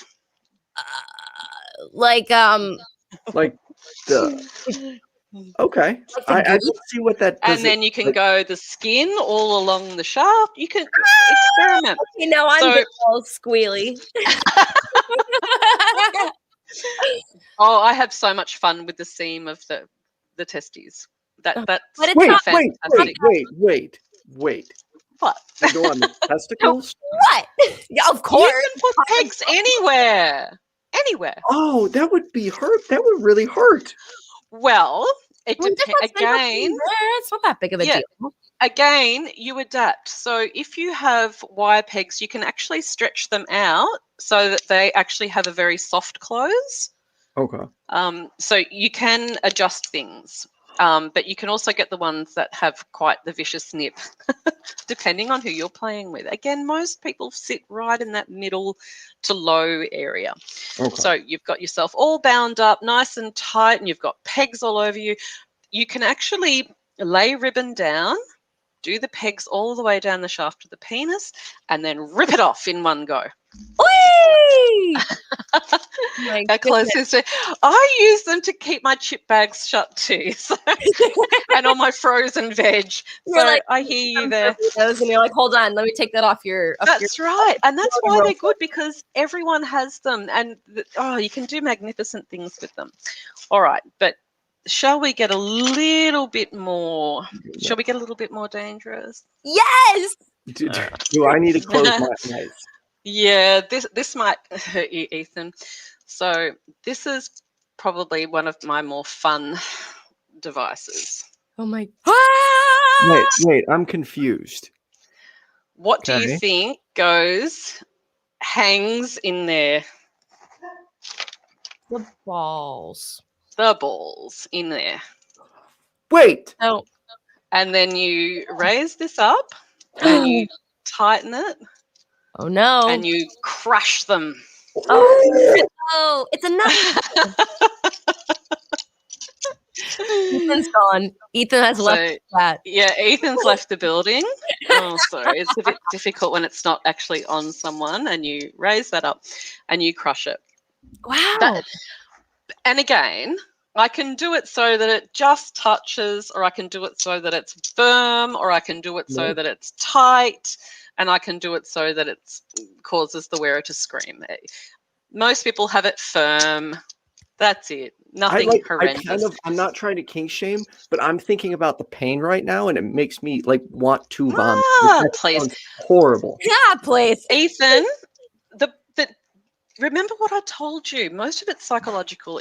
Like the okay. I don't see what that does. And then you can go the skin all along the shaft. You can experiment. You know, I'm all squealy. Oh, I have so much fun with the seam of the testes. That's wait. What? They go on the testicles? What? Yeah, of course. You can put pegs anywhere. Anywhere. Oh, that would be hurt. That would really hurt. Well, it depends. Again, it's not that big of a deal. Again, you adapt. So if you have wire pegs, you can actually stretch them out so that they actually have a very soft close. Okay. So you can adjust things. But you can also get the ones that have quite the vicious nip, depending on who you're playing with. Again, most people sit right in that middle to low area. Okay. So you've got yourself all bound up, nice and tight, and you've got pegs all over you. You can actually lay ribbon down, do the pegs all the way down the shaft of the penis, and then rip it off in one go. Whee! How close is it? I use them to keep my chip bags shut too, so, and all my frozen veg. You're So like, I hear you there. and you're like, hold on, let me take that off your. That's right, and that's why they're good, because everyone has them, and you can do magnificent things with them. All right, but shall we get a little bit more? Shall we get a little bit more dangerous? Yes. Do I need to close my eyes? Yeah, this might hurt you, Ethan. So this is probably one of my more fun devices. Oh my. Wait, I'm confused. What do you think hangs in there? The balls. The balls in there. Wait. Oh. And then you raise this up and you tighten it. Oh no. And you crush them. Oh, it's a nut. Ethan's gone. Ethan has left that. Yeah, Ethan's left the building. Oh, sorry. It's a bit difficult when it's not actually on someone, and you raise that up and you crush it. Wow. And again, I can do it so that it just touches, or I can do it so that it's firm, or I can do it so that it's tight, and I can do it so that it causes the wearer to scream. Most people have it firm. That's it. Nothing horrendous. I'm not trying to kink shame, but I'm thinking about the pain right now, and it makes me want to vomit. Please. Horrible. Yeah, please. Ethan, remember what I told you. Most of it's psychological.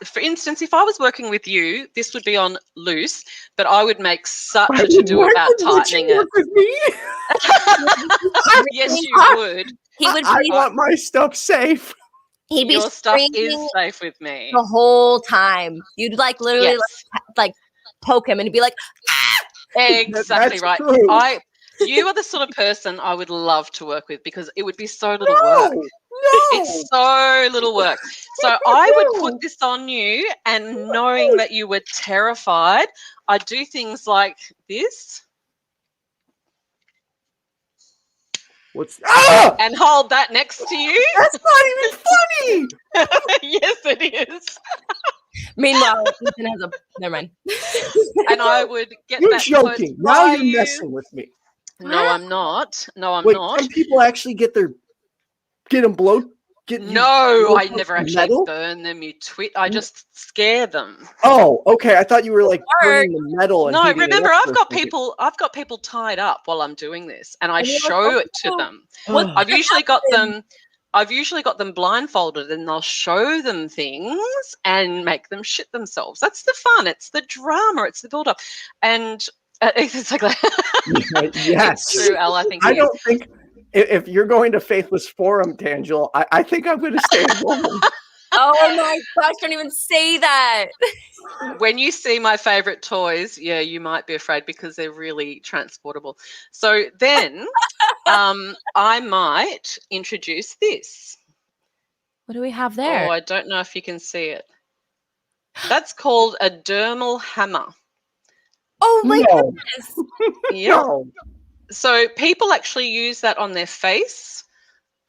For instance, if I was working with you, this would be on loose, but I would make such a to-do about tightening it. With me? Yes, you would. He would. I want my stuff safe. He'd be Your stuff is safe with me the whole time. You'd literally poke him, and he'd be like, exactly right. True. You are the sort of person I would love to work with, because it would be so little work. It's so little work. So I would put this on you, and knowing that you were terrified, I'd do things like this. And hold that next to you. That's not even funny. Yes, it is. Meanwhile, Ethan has never mind. And I would get You're that joking. Now you're messing with me. No, I'm not. No, I'm Wait, not. some people actually get them blown. No, I never actually burn them. You twit. I just scare them. Oh, okay. I thought you were burning the metal. And no, remember, I've got people tied up while I'm doing this, and I show it to them. I've usually got them blindfolded, and I'll show them things and make them shit themselves. That's the fun. It's the drama. It's the build-up. And it's like that. Yes. It's true, Al. I think. I don't think if you're going to Faithless Forum, Tanjil, I think I'm going to stay home. Oh my gosh! Don't even say that. When you see my favorite toys, yeah, you might be afraid, because they're really transportable. So then, I might introduce this. What do we have there? Oh, I don't know if you can see it. That's called a dermal hammer. Oh my goodness! Yeah. No. So people actually use that on their face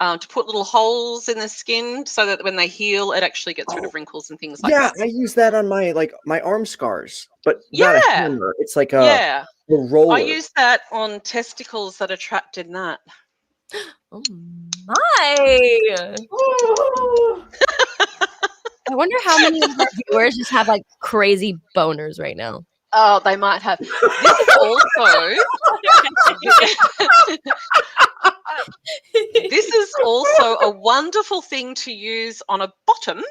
to put little holes in the skin, so that when they heal, it actually gets rid of wrinkles and things like that. Yeah, I use that on my my arm scars, but not a hammer. It's like a roller. I use that on testicles that are trapped in that. Oh my! I wonder how many of our viewers just have crazy boners right now. Oh, they might have. This is also a wonderful thing to use on a bottom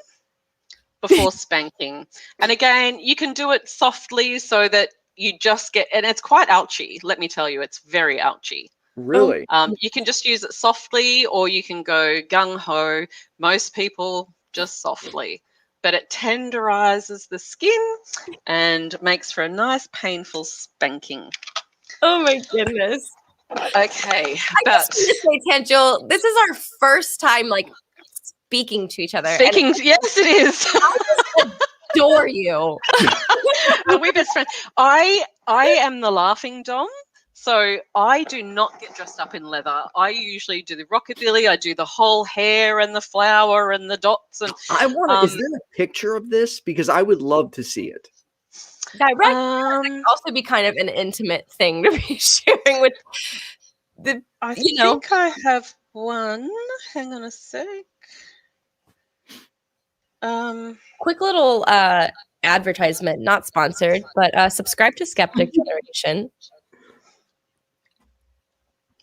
before spanking. And again, you can do it softly, so that you just get, and it's quite ouchy. Let me tell you, it's very ouchy. Really? You can just use it softly, or you can go gung ho. Most people just softly. but it tenderizes the skin and makes for a nice, painful spanking. Oh my goodness. Okay, I just want to say, Tanjil, this is our first time like speaking to each other. Yes, it is. I just adore you. Are we best friends? I am the laughing Dom. So I do not get dressed up in leather. I usually do the rockabilly. I do the whole hair and the flower and the dots. And I want to. Is there a picture of this? Because I would love to see it. Direct. That could also be kind of an intimate thing to be sharing with the. I think I have one. Hang on a sec. Quick little advertisement, not sponsored, but subscribe to Skeptic Generation.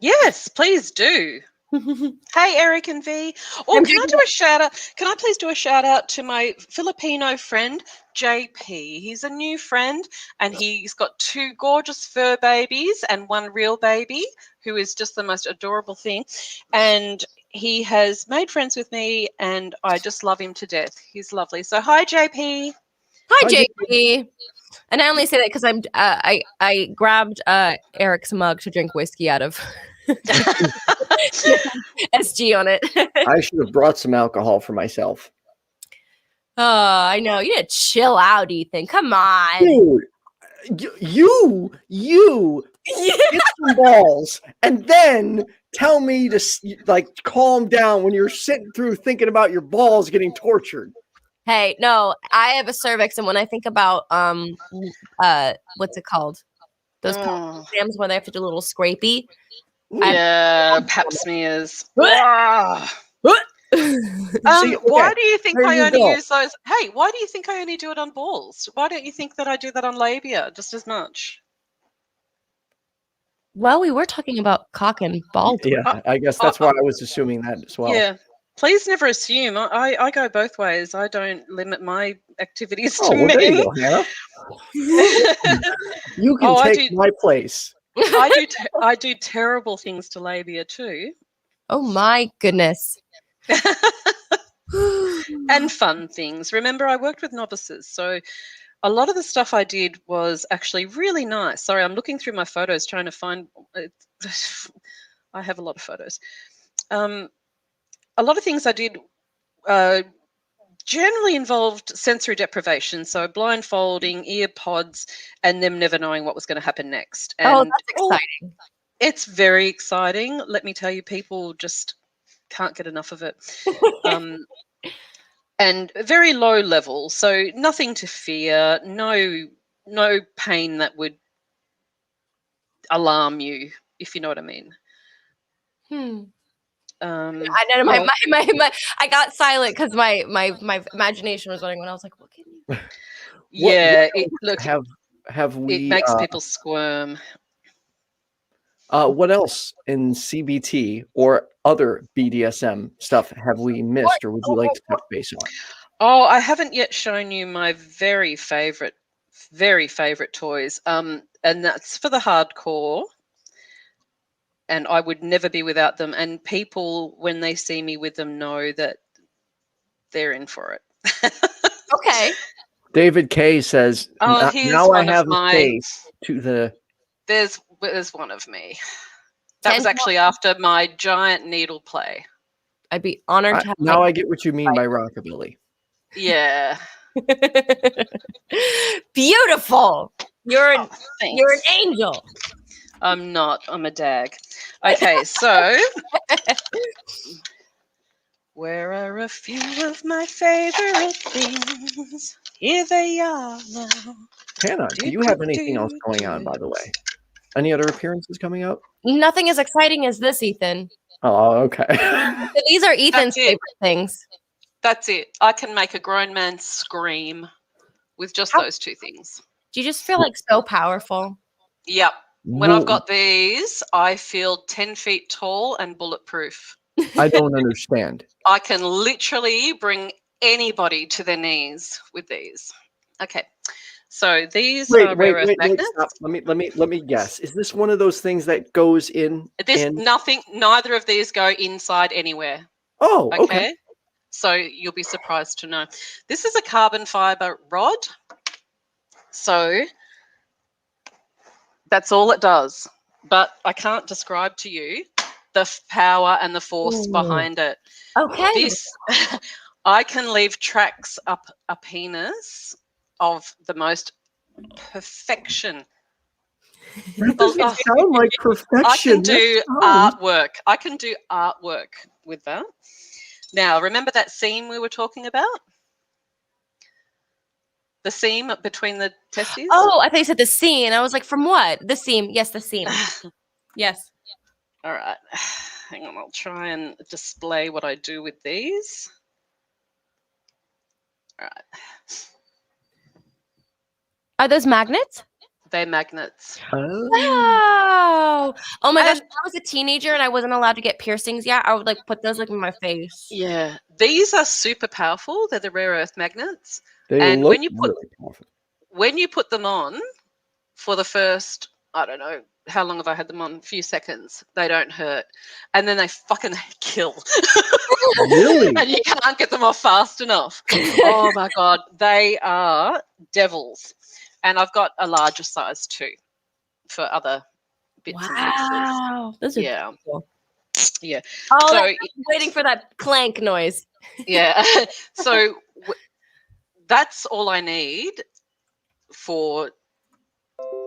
Yes, please do. Hey, Eric and V. Oh, can I do a shout out? Can I please do a shout out to my Filipino friend, JP? He's a new friend and he's got 2 gorgeous fur babies and 1 real baby who is just the most adorable thing. And he has made friends with me and I just love him to death. He's lovely. So hi, JP. Hi, JP. And I only say that because I grabbed Eric's mug to drink whiskey out of. SG on it. I should have brought some alcohol for myself. Oh, I know. You need to chill out, Ethan. Come on. Dude, you get some balls and then tell me to like calm down when you're sitting through thinking about your balls getting tortured. Hey, no, I have a cervix, and when I think about what's it called? Those exams where they have to do a little scrapey. Yeah, pap smears. Why do you think I only use those? Hey, why do you think I only do it on balls? Why don't you think that I do that on labia just as much? Well, we were talking about cock and ball. Yeah, I guess that's why I was assuming that as well. Yeah. Please never assume. I go both ways. I don't limit my activities to men. There you go, Hannah. You can take my place. I do terrible things to labia too. Oh my goodness. And fun things. Remember, I worked with novices, so a lot of the stuff I did was actually really nice. Sorry, I'm looking through my photos trying to find. I have a lot of photos. A lot of things I did generally involved sensory deprivation, so blindfolding, ear pods, and them never knowing what was going to happen next. And that's exciting. It's very exciting. Let me tell you, people just can't get enough of it. And very low level, so nothing to fear, no pain that would alarm you, if you know what I mean. I know I got silent because my imagination was running when I was like, what can you? Yeah, have we? It makes people squirm. What else in CBT or other BDSM stuff have we missed, or would you like to touch base on? Oh, I haven't yet shown you my very favorite toys, and that's for the hardcore. And I would never be without them. And people, when they see me with them, know that they're in for it. Okay. David K says, now I have a face to the... There's one of me. That was actually after my giant needle play. I'd be honored to have... Now I get what you mean by rockabilly. Yeah. Beautiful. You're an angel. I'm not. I'm a dag. Okay, so where are a few of my favorite things? Here they are now. Hannah, do you have anything else going on, by the way? Any other appearances coming up? Nothing as exciting as this, Ethan. Oh, okay. So these are Ethan's favorite things. That's it. I can make a grown man scream with just those 2 things. Do you just feel like so powerful? Yep. When I've got these, I feel 10 feet tall and bulletproof. I don't understand. I can literally bring anybody to their knees with these. Okay. So these are rare earth magnets. Stop. Let me guess. Is this one of those things that goes in? Neither of these go inside anywhere. Oh, okay. So you'll be surprised to know. This is a carbon fiber rod. So that's all it does. But I can't describe to you the power and the force behind it. Okay. This, I can leave tracks up a penis of the most perfection. That doesn't sound like perfection. I can do artwork. I can do artwork with that. Now, remember that seam we were talking about? The seam between the testes? Oh, I thought you said the seam. I was like, from what? The seam. Yes, the seam. Yes. All right. Hang on. I'll try and display what I do with these. All right. Are those magnets? They're magnets. Oh. Wow. Oh my gosh. When I was a teenager and I wasn't allowed to get piercings yet, I would like put those like in my face. Yeah. These are super powerful. They're the rare earth magnets. They and look when you put really powerful. When you put them on for the first, I don't know, how long have I had them on? A few seconds. They don't hurt. And then they fucking kill. Really? And you can't get them off fast enough. Oh my God. They are devils. And I've got a larger size too for other bits and pieces. Wow. Those are cool. Yeah. Oh, so I'm waiting for that clank noise. Yeah. So that's all I need for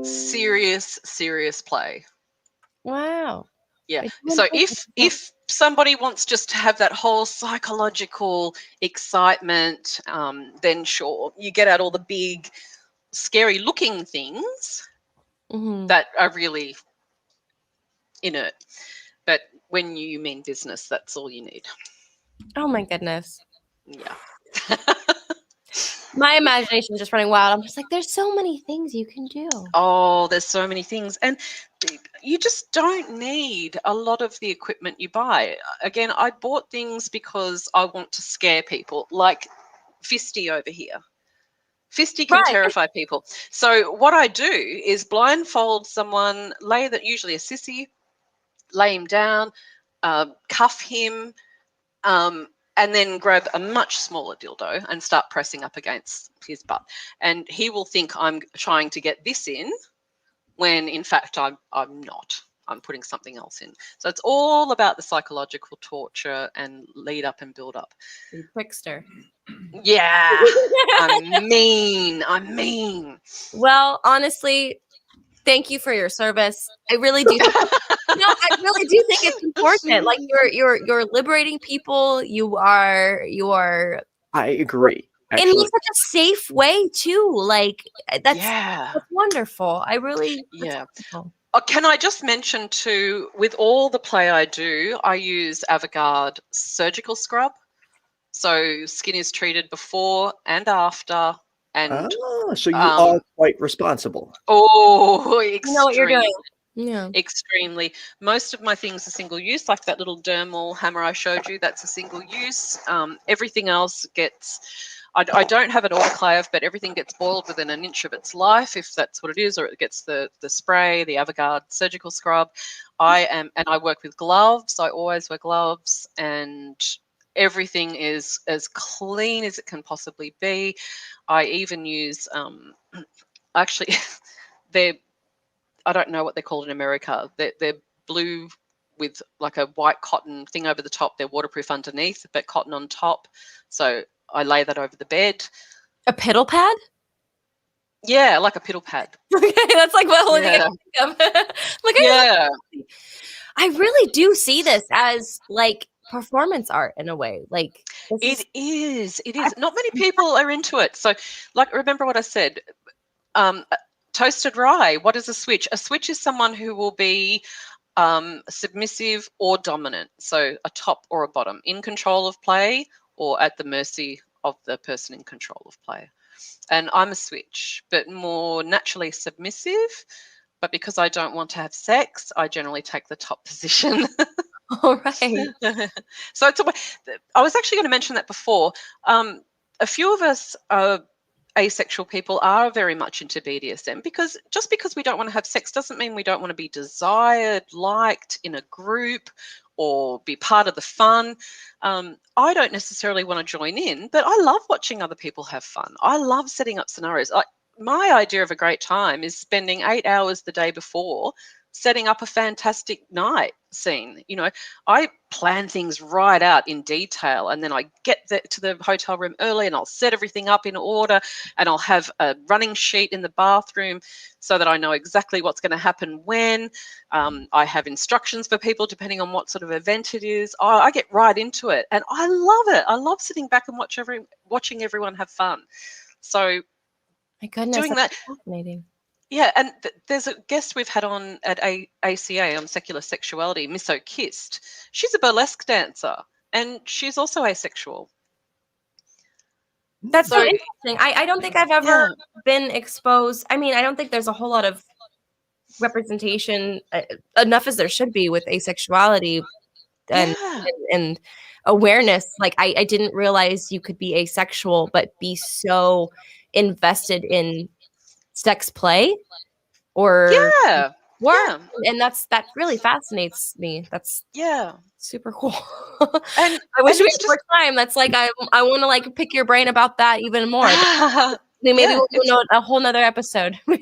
serious play. Wow. Yeah. So if somebody wants just to have that whole psychological excitement, then sure, you get out all the big, scary looking things that are really inert. But when you mean business, that's all you need. Oh my goodness. Yeah. My imagination is just running wild. I'm just like, there's so many things you can do. Oh, there's so many things. And you just don't need a lot of the equipment you buy. Again, I bought things because I want to scare people, like Fisty over here. Fisty can terrify people. So what I do is blindfold someone, usually a sissy, lay him down, cuff him, and then grab a much smaller dildo and start pressing up against his butt. And he will think I'm trying to get this in when, in fact, I'm not. I'm putting something else in. So it's all about the psychological torture and lead up and build up. You trickster. Yeah. I'm mean. Well, honestly, thank you for your service. I really do. I really do think it's important. Like you're liberating people. You are. I agree. In such a safe way too. Like that's wonderful. I really. Can I just mention too, with all the play I do, I use Avogard surgical scrub. So skin is treated before and after. And so you are quite responsible. Oh, extremely. You know what you're doing. Yeah. Extremely. Most of my things are single use, like that little dermal hammer I showed you. That's a single use. Everything else gets, I don't have an autoclave, but everything gets boiled within an inch of its life, if that's what it is, or it gets the spray, the Avogard surgical scrub. And I work with gloves. I always wear gloves, and everything is as clean as it can possibly be. I even use, actually, I don't know what they're called in America. They're blue with like a white cotton thing over the top. They're waterproof underneath, but cotton on top. So I lay that over the bed. A piddle pad? Yeah, like a piddle pad. Okay, that's like the only thing I can think of. I really do see this as like performance art in a way. Like it is. Not many people are into it. So, like, remember what I said. Toasted rye. What is a switch? A switch is someone who will be submissive or dominant. So a top or a bottom, in control of play or at the mercy of the person in control of play. And I'm a switch, but more naturally submissive. But because I don't want to have sex, I generally take the top position. All right. So I was actually going to mention that before. A few of us asexual people are very much into BDSM, because just because we don't want to have sex doesn't mean we don't want to be desired, liked in a group, or be part of the fun. I don't necessarily want to join in, but I love watching other people have fun. I love setting up scenarios. My idea of a great time is spending 8 hours the day before setting up a fantastic night scene. You know, I plan things right out in detail, and then I get to the hotel room early and I'll set everything up in order, and I'll have a running sheet in the bathroom so that I know exactly what's going to happen when. I have instructions for people depending on what sort of event it is. I get right into it, and I love it. I love sitting back and watching everyone have fun. So my goodness, doing that, fascinating. Yeah, and there's a guest we've had on at ACA on secular sexuality, Miss O'Kist. She's a burlesque dancer, and she's also asexual. That's so interesting. I don't think I've ever been exposed. I mean, I don't think there's a whole lot of representation, enough as there should be, with asexuality and awareness. Like, I didn't realize you could be asexual but be so invested in sex play or work. And that really fascinates me. That's super cool. And I wish we had more time. That's like, I want to like pick your brain about that even more. Maybe we'll do a whole nother episode. This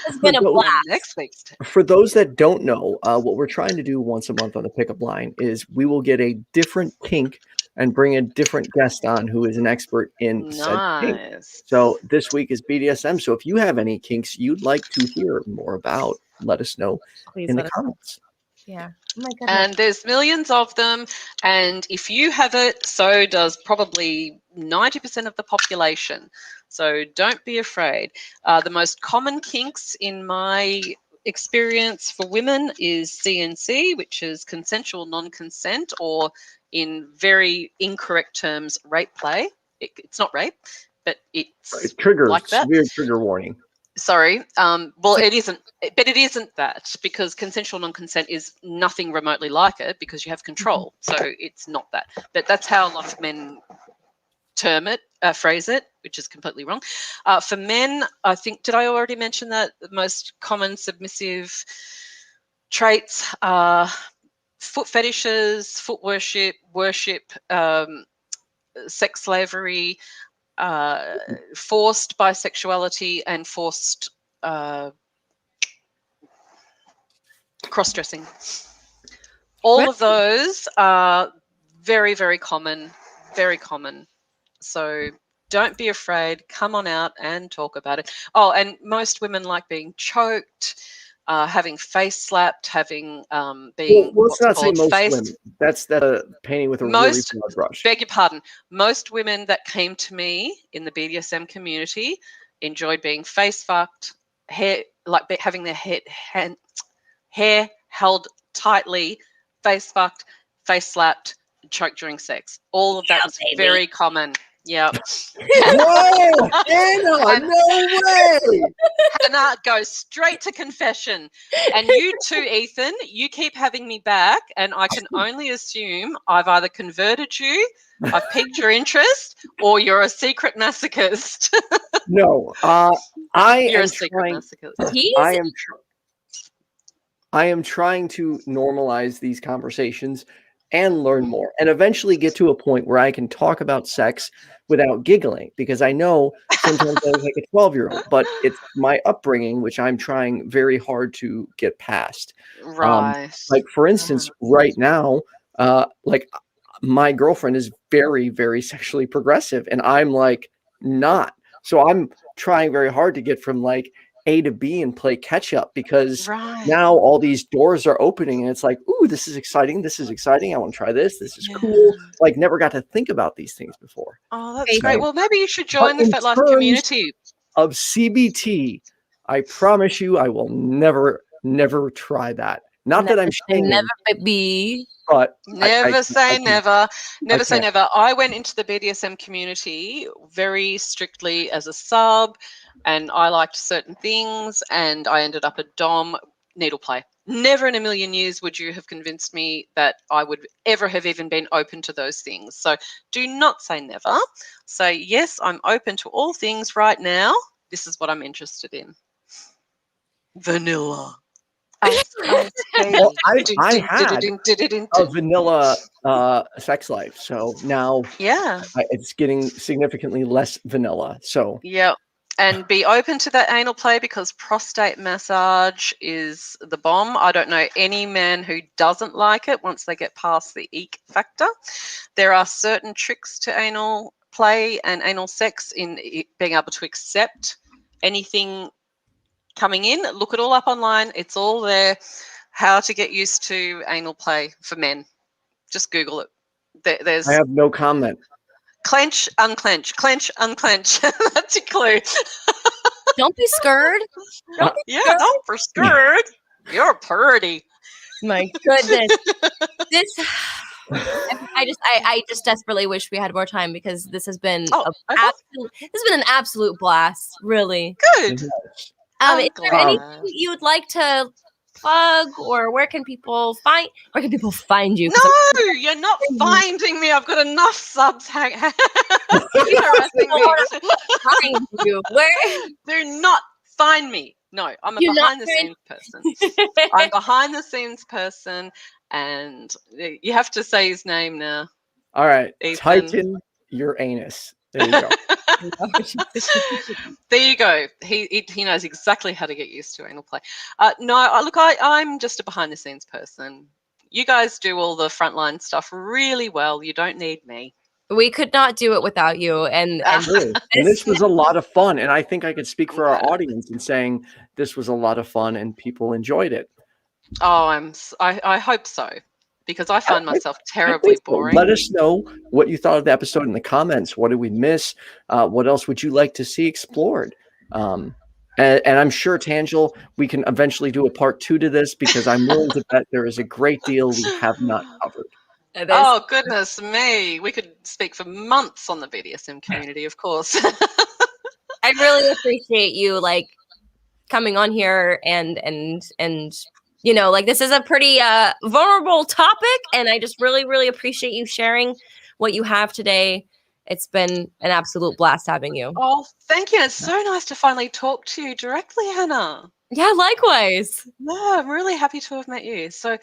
has been a blast. Next week. For those that don't know, what we're trying to do once a month on the pickup line is we will get a different kink and bring a different guest on who is an expert in said kink. So this week is BDSM. So if you have any kinks you'd like to hear more about, let us know in the comments. Yeah. Oh my goodness. And there's millions of them. And if you have it, so does probably 90% of the population. So don't be afraid. The most common kinks in my experience for women is CNC, which is consensual non-consent, or in very incorrect terms, rape play. It's not rape, but it's trigger, like that. Severe trigger warning. Sorry. Well, it isn't, but it isn't that, because consensual non-consent is nothing remotely like it, because you have control. So it's not that. But that's how a lot of men term it, phrase it, which is completely wrong. For men, I think, did I already mention that the most common submissive traits are foot fetishes, foot worship, sex slavery, forced bisexuality, and forced cross-dressing. All of those are very, very common, very common. So don't be afraid. Come on out and talk about it. Oh, and most women like being choked, having face slapped, having being well, let's not say most face. women. That's painting with a really broad brush. Beg your pardon. Most women that came to me in the BDSM community enjoyed being face fucked, hair, like having their hair held tightly, face fucked, face slapped, choked during sex. All of that was very common. Yeah. Whoa, Hannah, no way. Hannah goes straight to confession. And you too, Ethan, you keep having me back, and I can only assume I've either converted you, I've piqued your interest, or you're a secret masochist. No, You're a secret masochist. I am trying to normalize these conversations and learn more, and eventually get to a point where I can talk about sex without giggling, because I know sometimes I look like a 12-year-old, but it's my upbringing, which I'm trying very hard to get past. Right. Like, for instance, right now, like, my girlfriend is very, very sexually progressive, and I'm like not. So I'm trying very hard to get from like A to B and play catch up, because now all these doors are opening and it's like, ooh, this is exciting. This is exciting. I want to try this. This is cool. Like, never got to think about these things before. Oh, that's great. Well, maybe you should join the FetLife community. Of CBT, I promise you, I will never try that. Not that I'm saying never be. But never say never. Never say never. I went into the BDSM community very strictly as a sub, and I liked certain things, and I ended up a dom needle play. Never in a million years would you have convinced me that I would ever have even been open to those things. So do not say never. Say, yes, I'm open to all things right now. This is what I'm interested in. Vanilla. Well, I had a vanilla sex life, so now it's getting significantly less vanilla. So yeah, and be open to that anal play because prostate massage is the bomb. I don't know any man who doesn't like it once they get past the eek factor. There are certain tricks to anal play and anal sex in being able to accept anything coming in. Look it all up online. It's all there. How to get used to anal play for men. Just Google it. There's I have no comment. Clench, unclench, clench, unclench. That's your clue. Don't be scared. Don't be scared. You're pretty. My goodness. I just desperately wish we had more time because this has been an absolute blast. Really good. Is there anything you would like to plug, or where can people find you? No, you're not finding me. I've got enough subs harassing me. Find you. Where? Do not find me. No, I'm a behind the scenes person. I'm behind the scenes person, and you have to say his name now. All right, Tighten your anus. There you go. There you go. He knows exactly how to get used to anal play. I'm just a behind the scenes person. You guys do all the frontline stuff really well. You don't need me. We could not do it without you. And this was a lot of fun. And I think I could speak for our audience in saying this was a lot of fun and people enjoyed it. Oh, I hope so. Because I find myself terribly boring. Let us know what you thought of the episode in the comments. What did we miss? What else would you like to see explored? And I'm sure, Tanjil, we can eventually do a part 2 to this because I'm willing to bet there is a great deal we have not covered. Oh, goodness me. We could speak for months on the BDSM community, of course. I really appreciate you coming on here and this is a pretty vulnerable topic, and I just really, really appreciate you sharing what you have today. It's been an absolute blast having you. Oh, thank you. It's so nice to finally talk to you directly, Hannah. Yeah, likewise. Yeah, I'm really happy to have met you. So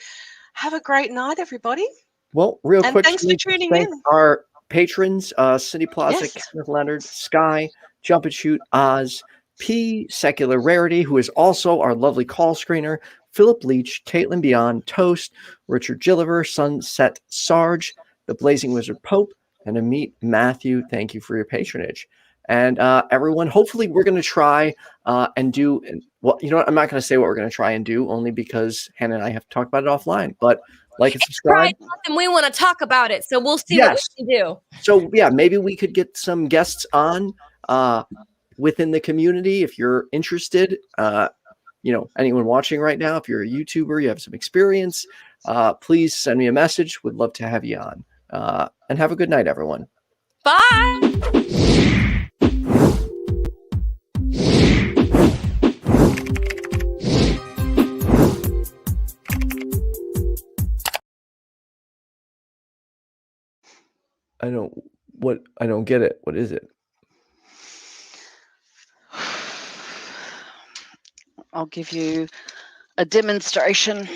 have a great night, everybody. Well, real quick, thanks for tuning in. Our patrons, City Plaza, Kenneth, Leonard, Skye, JumpandShoot, Oz, P, Secular Rarity, who is also our lovely call screener, Philip Leitch, Kaitlyn Beyond, Toast, Richard Gilliver, Sunset Sarge, The Blazing Wizard Pope, and Ameet Mathew. Thank you for your patronage. And everyone, hopefully we're going to try and do, well, you know what? I'm not going to say what we're going to try and do only because Hannah and I have to talk about it offline, but like and subscribe. And we want to talk about it. So we'll see what we can do. So yeah, maybe we could get some guests on within the community if you're interested. Anyone watching right now, if you're a YouTuber, you have some experience, please send me a message. Would love to have you on. And have a good night, everyone. Bye. I don't get it. What is it? I'll give you a demonstration.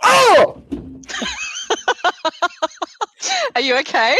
Oh! Are you okay?